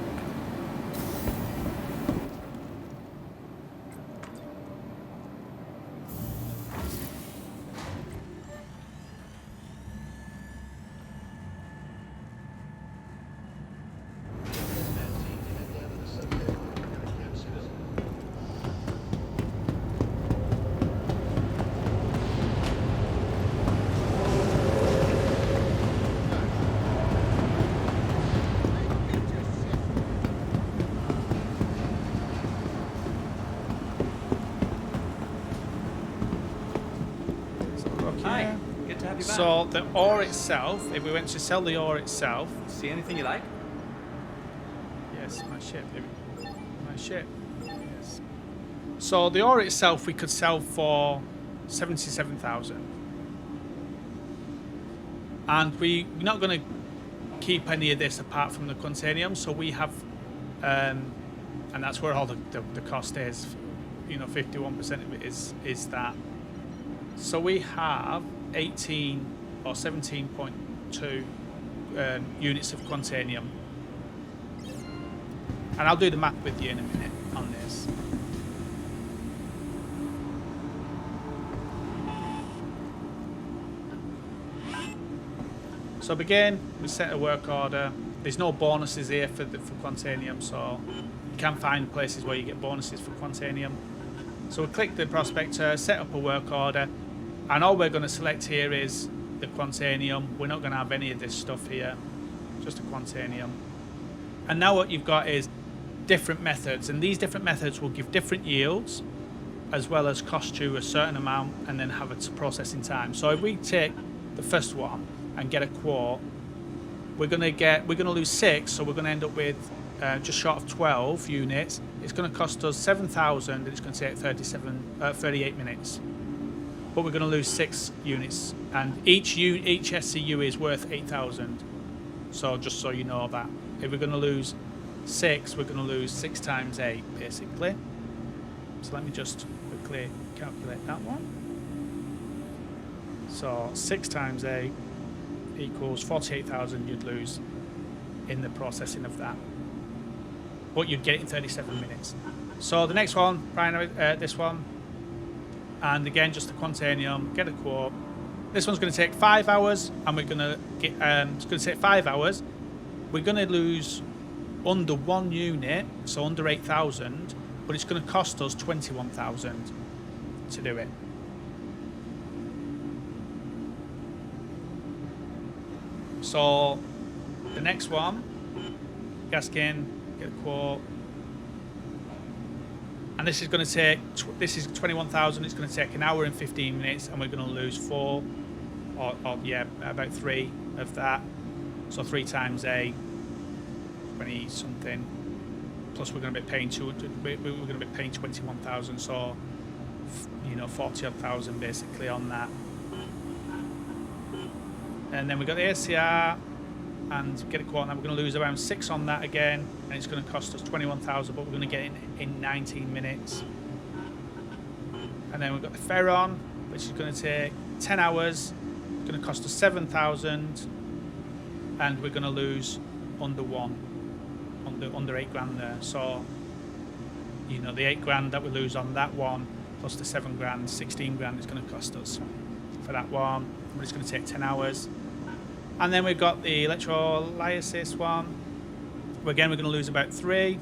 Hi, good to have you back. So the ore itself, if we went to sell the ore itself, See anything you like? yes, my ship, my ship. Yes. So the ore itself, we could sell for 77,000, and we're not going to keep any of this apart from the containium. So we have, and that's where all the cost is. 51% of it is that. So we have 18 or 17.2 units of containium. And I'll do the math with you in a minute on this. So begin, we set a work order. There's no bonuses here for containium, so you can find places where you get bonuses for containium. So we click the prospector, set up a work order. And all we're going to select here is the containium. We're not going to have any of this stuff here, just a containium. And now what you've got is different methods, and these different methods will give different yields, as well as cost you a certain amount and then have a processing time. So if we take the first one and get a quote, we're going to lose 6, so we're going to end up with just short of 12 units. It's going to cost us 7,000, and it's going to take 38 minutes. But we're going to lose 6 units, and each SCU is worth 8,000. So just so you know that, if we're going to lose 6, we're going to lose 6 times 8 basically. So let me just quickly calculate that one. So 6 times 8 equals 48,000 you'd lose in the processing of that, but you'd get it in 37 minutes. So the next one, this one. And again, just the containium, get a quote. This one's going to take 5 hours, and we're going to get. It's going to take 5 hours. We're going to lose under 1 unit, so under 8,000, but it's going to cost us 21,000 to do it. So the next one, Gaskin, get a quote. And this is going to take, this is 21,000, it's going to take 1 hour and 15 minutes, and we're going to lose 4, or about 3 of that. So 3 times 8, 20 something. Plus we're going to be paying we're going to be paying 21,000, so 40 odd thousand basically on that. And then we've got the ACR and get a quote, and we're going to lose around 6 on that again, and it's going to cost us 21,000, but we're going to get it in 19 minutes. And then we've got the Ferron, which is going to take 10 hours, it's going to cost us 7,000, and we're going to lose under 8 grand there. So the 8 grand that we lose on that one plus the 7 grand, 16 grand is going to cost us for that one, but it's going to take 10 hours. And then we've got the electrolysis one. Again, we're going to lose about 3.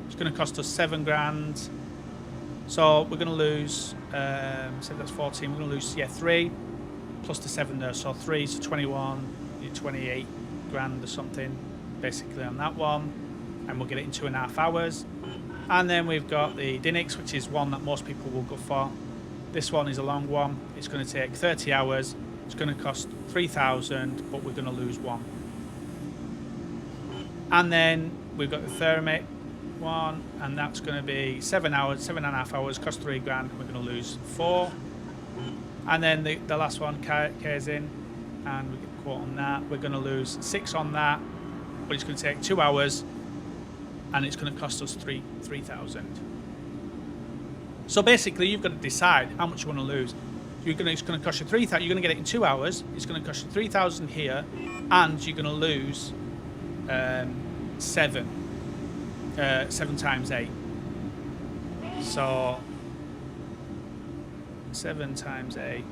It's going to cost us 7 grand. So we're going to lose, so that's 14. We're going to lose 3 plus the 7 there. So 3, so 21, 28 grand or something, basically on that one. And we'll get it in 2.5 hours. And then we've got the Dinix, which is one that most people will go for. This one is a long one. It's going to take 30 hours. It's going to cost 3,000, but we're going to lose 1. And then we've got the Thermic, one, and that's going to be 7 hours, 7.5 hours, cost 3 grand. We're going to lose 4. And then the last one cares in, and we get a quote on that. We're going to lose 6 on that, but it's going to take 2 hours, and it's going to cost us 3,000. So basically, you've got to decide how much you want to lose. It's going to cost you 3,000. You're going to get it in 2 hours. It's going to cost you 3,000 here, and you're going to lose 7 times 8. So 7 times 8,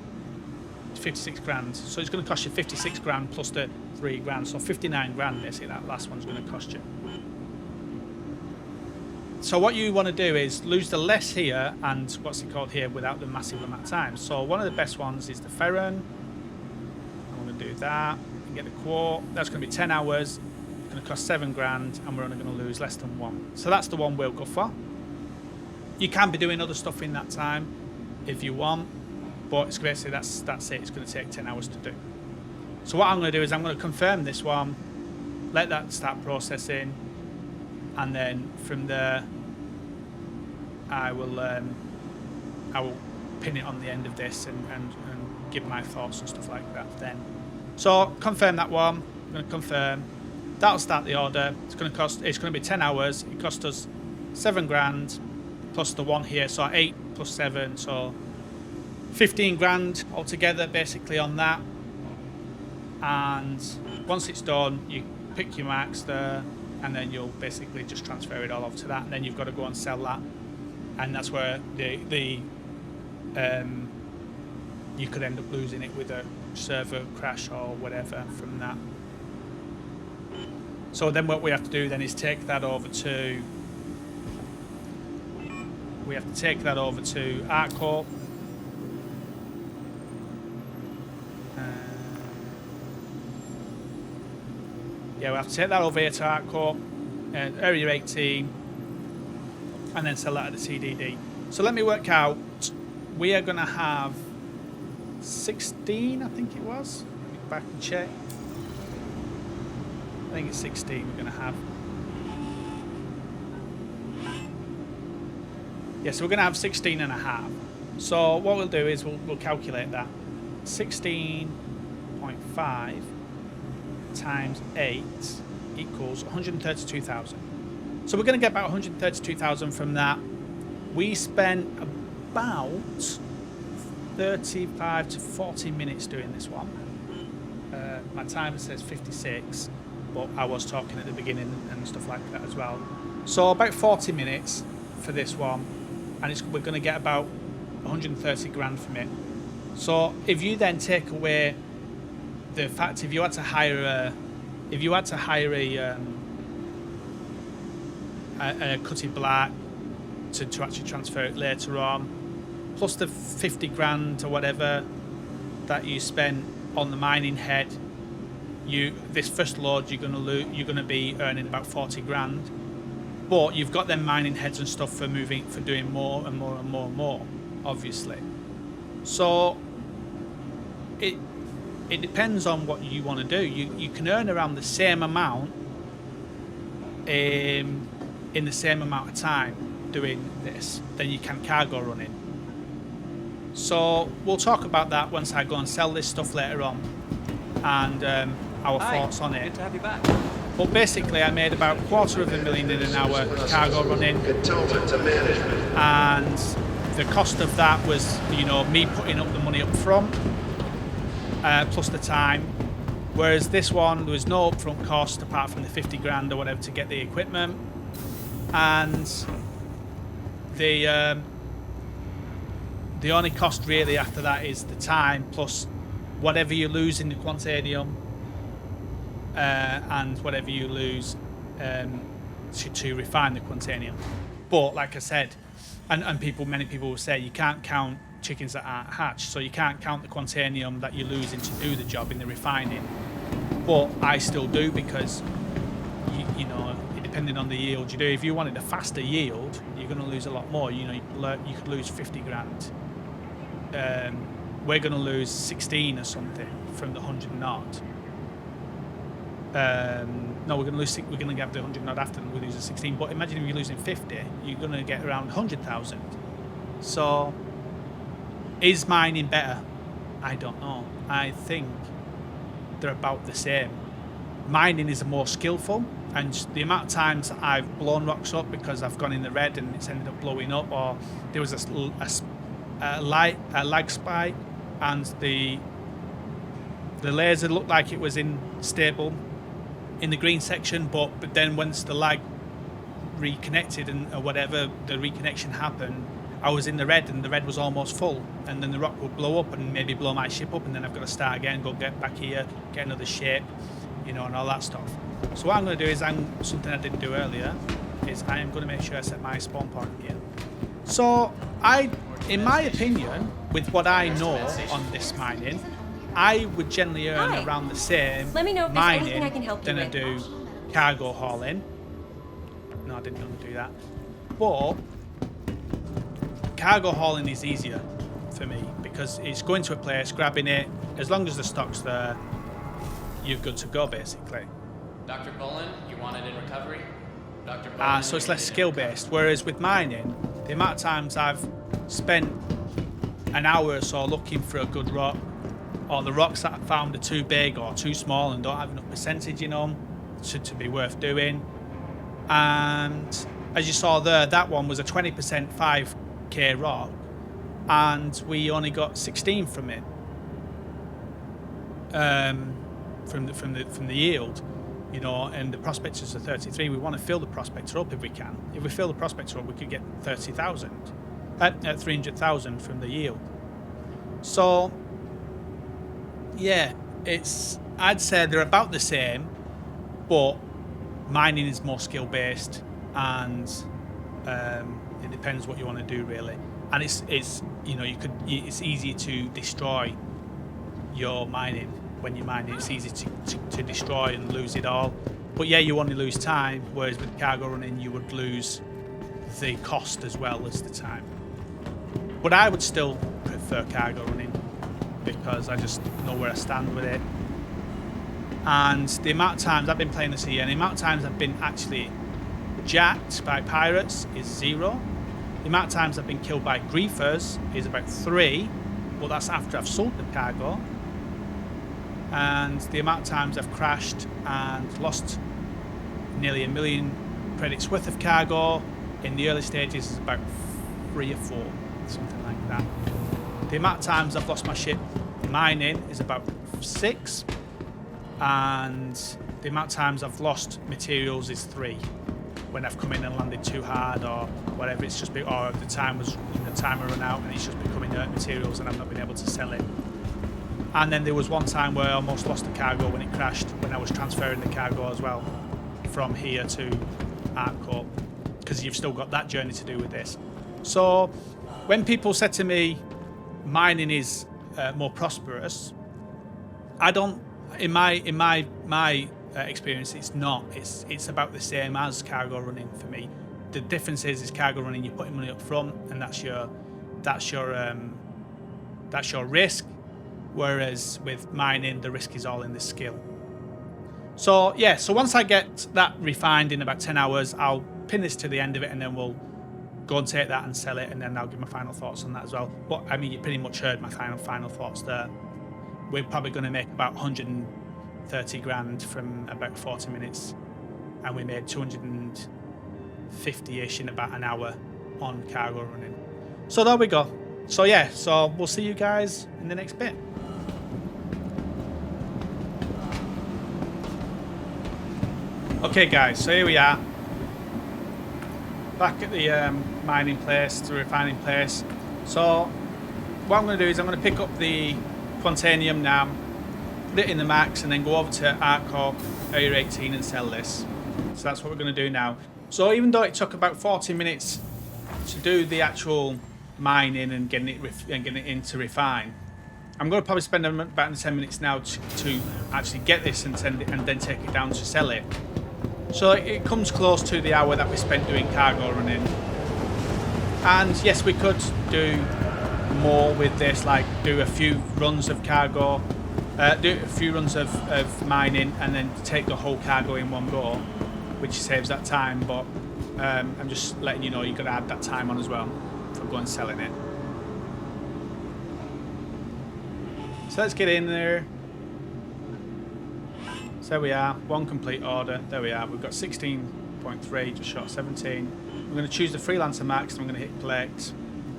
56 grand. So it's going to cost you 56 grand plus the 3 grand. So 59 grand, basically, that last one's going to cost you. So what you want to do is lose the less here and what's it called here without the massive amount of time. So one of the best ones is the Ferron. I'm going to do that and get the quote. That's going to be 10 hours. It's going to cost 7 grand, and we're only going to lose less than 1. So that's the one we'll go for. You can be doing other stuff in that time if you want, but it's basically that's it. It's going to take 10 hours to do. So what I'm going to do is I'm going to confirm this one, let that start processing, and then from there I will pin it on the end of this and give my thoughts and stuff like that then. So confirm that one. I'm going to confirm. That'll start the order. It's going to be 10 hours. It cost us 7 grand plus the 1 here, so 8 plus 7, so 15 grand altogether basically on that. And once it's done, you pick your marks there, and then you'll basically just transfer it all over to that, and then you've got to go and sell that, and that's where you could end up losing it with a server crash or whatever from that. So then what we have to do then is take that over to ArtCorp. Yeah, we have to take that over here to ArtCorp, Area 18, and then sell that at the TDD. So let me work out. We are going to have 16, I think it was. Let me go back and check. I think it's 16 we're going to have. Yeah, so we're going to have 16 and a half. So what we'll do is we'll calculate that. 16.5 times 8 equals 132,000. So we're going to get about 132,000 from that. We spent about 35 to 40 minutes doing this one. My timer says 56, but I was talking at the beginning and stuff like that as well. So about 40 minutes for this one, and we're going to get about 130 grand from it. So if you then take away the fact, if you had to hire a Cutty Black to actually transfer it later on, plus the 50 grand or whatever that you spent on the mining head, this first load you're gonna be earning about 40 grand, but you've got them mining heads and stuff for doing more and more and more and more, obviously. So it depends on what you want to do. You can earn around the same amount in the same amount of time doing this than you can cargo running. So we'll talk about that once I go and sell this stuff later on, and our thoughts on it. Good to have you back. But basically I made about $250,000 in an hour cargo running, and the cost of that was, me putting up the money up front, plus the time, whereas this one there was no upfront cost apart from the 50 grand or whatever to get the equipment, and the only cost really after that is the time plus whatever you lose in the Quantanium, and whatever you lose to refine the Quantanium. But like I said, and many people will say you can't count chickens that aren't hatched, so you can't count the Quantanium that you're losing to do the job in the refining. But I still do, because depending on the yield you do, if you wanted a faster yield, you're going to lose a lot more. You could lose 50 grand. We're going to lose 16 or something from the 100 knot. No, we're going to lose. We're going to get the 100 odd after, and we lose the 16. But imagine if you're losing 50, you're going to get around 100,000. So, is mining better? I don't know. I think they're about the same. Mining is more skillful, and the amount of times I've blown rocks up because I've gone in the red and it's ended up blowing up, or there was a lag spike, and the laser looked like it was stable in the green section, but then once the lag reconnected or whatever, the reconnection happened, I was in the red and the red was almost full, and then the rock would blow up and maybe blow my ship up, and then I've got to start again, go get back here, get another ship, you know, and all that stuff. So what I'm going to do is, something I didn't do earlier, is I am going to make sure I set my spawn point here. So in my opinion, with what I know on this mining, I would generally earn around the same Let me know if there's anything I can help you than I with. do cargo hauling. No, I didn't want to do that. But cargo hauling is easier for me because it's going to a place, grabbing it. As long as the stock's there, you're good to go, basically. Dr. Bullen, you want it in recovery? Dr. Bullen, So it's less skill-based. Whereas with mining, the amount of times I've spent an hour or so looking for a good rock, or the rocks that I found are too big or too small and don't have enough percentage in them to be worth doing. And as you saw there, that one was a 20% 5k rock, and we only got 16 from it. From the yield, you know, and the prospectors are 33. We want to fill the prospector up if we can. If we fill the prospector up, we could get 300,000 from the yield. So yeah, I'd say they're about the same, but mining is more skill based, and it depends what you want to do really. And it's you know, it's easy to destroy your mining. When you're mining, it's easy to destroy and lose it all. But yeah, you only lose time, whereas with cargo running, you would lose the cost as well as the time. But I would still prefer cargo running because I just know where I stand with it. And the amount of times I've been playing this year, and the amount of times I've been actually jacked by pirates is 0. The amount of times I've been killed by griefers is about 3. Well, that's after I've sold the cargo. And the amount of times I've crashed and lost nearly 1 million credits worth of cargo in the early stages is about 3 or 4, something like that. The amount of times I've lost my ship mining is about 6, and the amount of times I've lost materials is 3. When I've come in and landed too hard or whatever, it's just or the timer run out and it's just becoming inert materials and I've not been able to sell it. And then there was one time where I almost lost the cargo when it crashed, when I was transferring the cargo as well from here to Artcorp, because you've still got that journey to do with this. So when people said to me mining is more prosperous, I don't, in my experience, it's not. It's about the same as cargo running for me. The difference is cargo running, you're putting money up front and that's your risk. Whereas with mining, the risk is all in the skill. So yeah, so once I get that refined in about 10 hours, I'll pin this to the end of it and then we'll go and take that and sell it, and then I'll give my final thoughts on that as well. But I mean, you pretty much heard my final thoughts there. We're probably going to make about 130 grand from about 40 minutes, and we made 250-ish in about an hour on cargo running. So there we go. So yeah, so we'll see you guys in the next bit. Okay guys, so here we are, back at the mining place, the refining place. So what I'm going to do is I'm going to pick up the Quantanium now, put it in the max, and then go over to Artcorp Area 18 and sell this. So that's what we're going to do now. So even though it took about 40 minutes to do the actual mining and getting it in to refine, I'm going to probably spend about 10 minutes now to actually get this and send it, and then take it down to sell it. So it comes close to the hour that we spent doing cargo running. And yes, we could do more with this, like do a few runs of cargo do a few runs of mining and then take the whole cargo in one go, which saves that time. But I'm just letting you know you've got to add that time on as well for going selling it. So let's get in there. So there we are, one complete order. There we are. We've got 16.3, just short 17. We're going to choose the freelancer max and we're going to hit collect.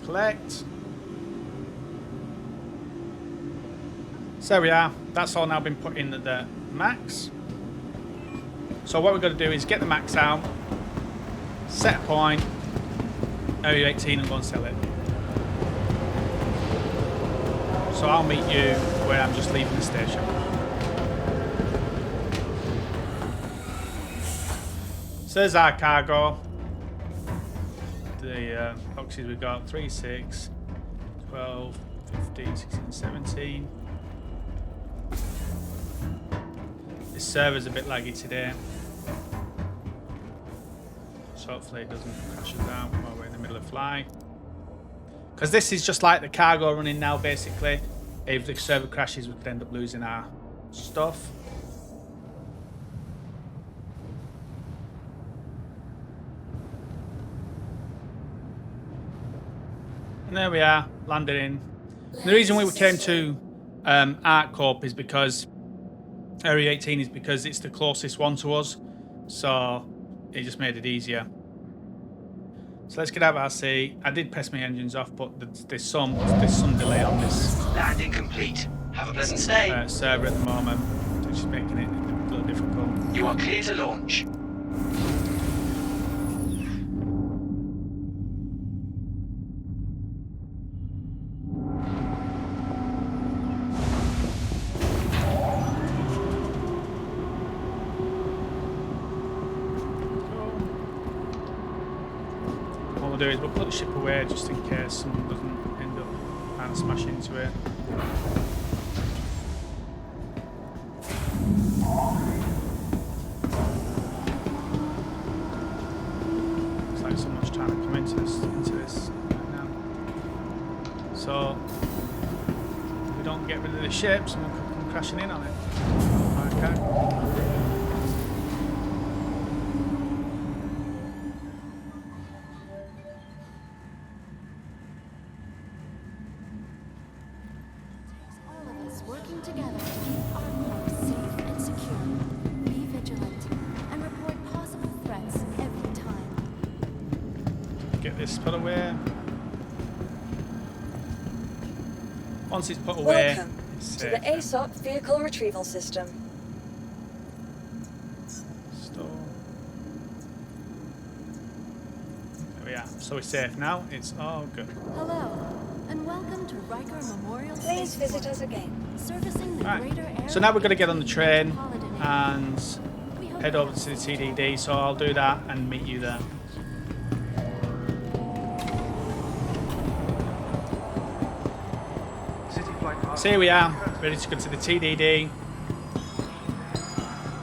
Collect. So there we are. That's all now been put in at the max. So what we're going to do is get the max out, set a point, aUEC and go and sell it. So I'll meet you where I'm just leaving the station. So there's our cargo. The boxes we've got 3, 6, 12, 15, 16, 17. This server's a bit laggy today. So hopefully it doesn't crash us out while we're in the middle of fly. Because this is just like the cargo running now, basically. If the server crashes, we could end up losing our stuff. And there we are, landed in. And the reason we came to Outpost is because Area 18 is because it's the closest one to us. So it just made it easier. So let's get out of RC. I did press my engines off, but there's some delay on this Landing complete. Have a pleasant stay. server at the moment, which is making it a little difficult. You are clear to launch. What we'll do is we'll put the ship away just in case someone doesn't end up trying to smash into it. Looks like someone's trying to come into this right now. So if we don't get rid of the ship, someone could come crashing in on it. Okay. Working together to keep our homes safe and secure. Be vigilant and report possible threats every time. Get this put away. Once it's put away, Welcome it's to the safe. aUEC vehicle retrieval system. Store. There we are. So we're safe now. It's all good. Hello, and welcome to Riker Memorial Please Spaceport, visit us again. servicing the Right. greater area. So now we're going to get on the train and We hope head over to the TDD. So I'll do that and meet you there. So here we are, ready to go to the TDD,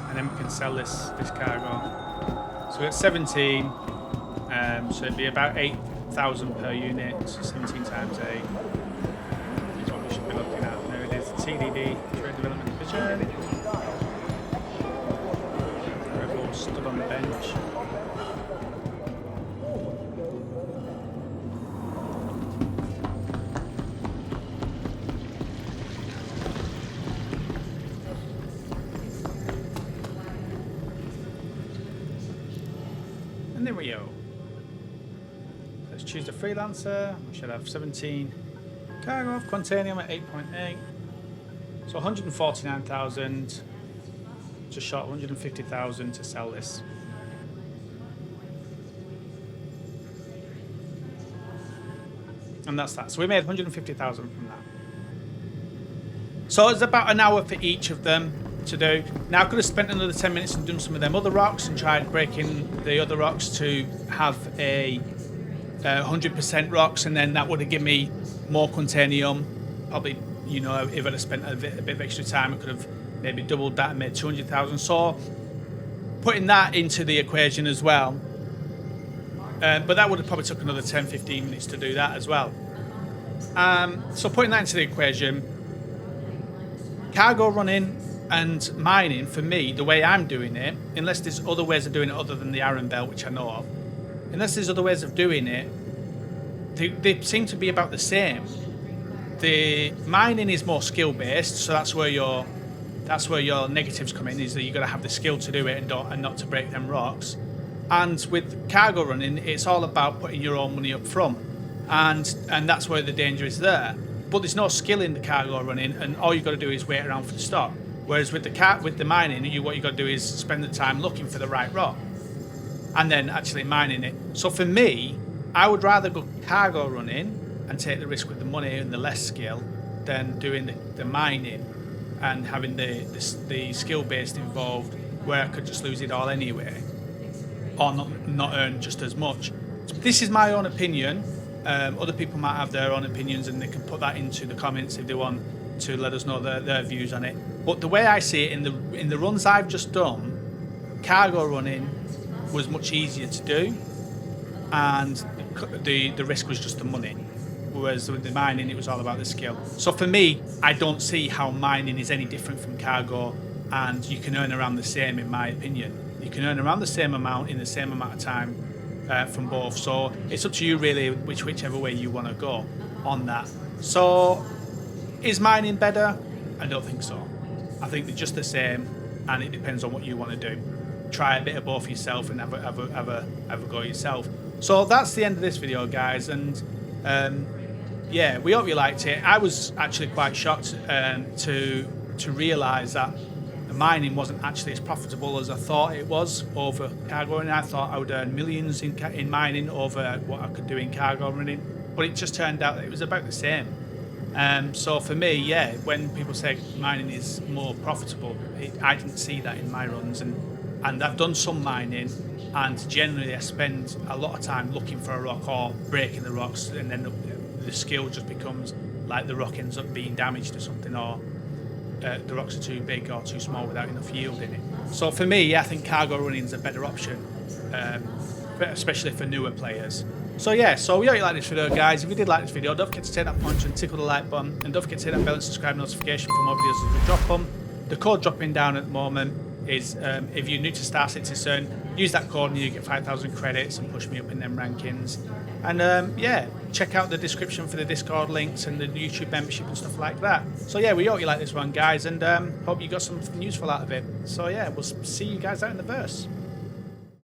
and then we can sell this cargo. So we've got 17, so it'd be about 8,000 per unit. So 17 times 8 is what we should be looking at. There it is, the TDD, Trade Development Division. Referral stood on the bench. And there we go. Let's choose the freelancer. We should have 17 cargo off Quantanium at 8.8. So 149,000. Just short 150,000 to sell this. And that's that. So we made 150,000 from that. So it's about an hour for each of them to do. Now I could have spent another 10 minutes and done some of them other rocks and tried breaking the other rocks to have a 100% rocks, and then that would have given me more Quantanium. Probably, you know, if I'd have spent a bit of extra time, I could have maybe doubled that and made 200,000. So putting that into the equation as well. But that would have probably took another 10-15 minutes to do that as well. So putting that into the equation, cargo running and mining, for me, the way I'm doing it, unless there's other ways of doing it other than the Iron Belt, which I know of, unless there's other ways of doing it, they seem to be about the same. The mining is more skill based, so that's where your negatives come in, is that you've got to have the skill to do it and not to break them rocks. And with cargo running, it's all about putting your own money up front, and that's where the danger is there. But there's no skill in the cargo running, and all you've got to do is wait around for the stop. Whereas with the mining, what you got to do is spend the time looking for the right rock, and then actually mining it. So for me, I would rather go cargo running and take the risk with the money and the less skill than doing the mining and having the skill based involved, where I could just lose it all anyway, or not earn just as much. So this is my own opinion. Other people might have their own opinions, and they can put that into the comments if they want to let us know their views on it. But the way I see it, in the runs I've just done, cargo running was much easier to do, and the risk was just the money. Whereas with the mining, it was all about the skill. So for me, I don't see how mining is any different from cargo, and you can earn around the same, in my opinion. You can earn around the same amount in the same amount of time from both. So it's up to you really, whichever way you want to go on that. So is mining better? I don't think so. I think they're just the same, and it depends on what you want to do. Try a bit of both yourself and have a go yourself. So that's the end of this video, guys, and yeah, we hope you liked it. I was actually quite shocked to realise that the mining wasn't actually as profitable as I thought it was over cargo running. I thought I would earn millions in mining over what I could do in cargo running, but it just turned out that it was about the same. So for me, yeah, when people say mining is more profitable, I didn't see that in my runs, and I've done some mining, and generally I spend a lot of time looking for a rock or breaking the rocks, and then the skill just becomes like the rock ends up being damaged or something, or the rocks are too big or too small without enough yield in it. So for me, yeah, I think cargo running is a better option, especially for newer players. So yeah, so we hope you like this video, guys. If you did like this video, don't forget to take that pointer and tickle the like button, and don't forget to hit that bell and subscribe notification for more videos as we drop them. The code dropping down at the moment is, if you're new to Star Citizen, use that code and you get 5,000 credits and push me up in them rankings. And yeah, check out the description for the Discord links and the YouTube membership and stuff like that. So yeah, we hope you like this one, guys, and hope you got something useful out of it. So yeah, we'll see you guys out in the verse.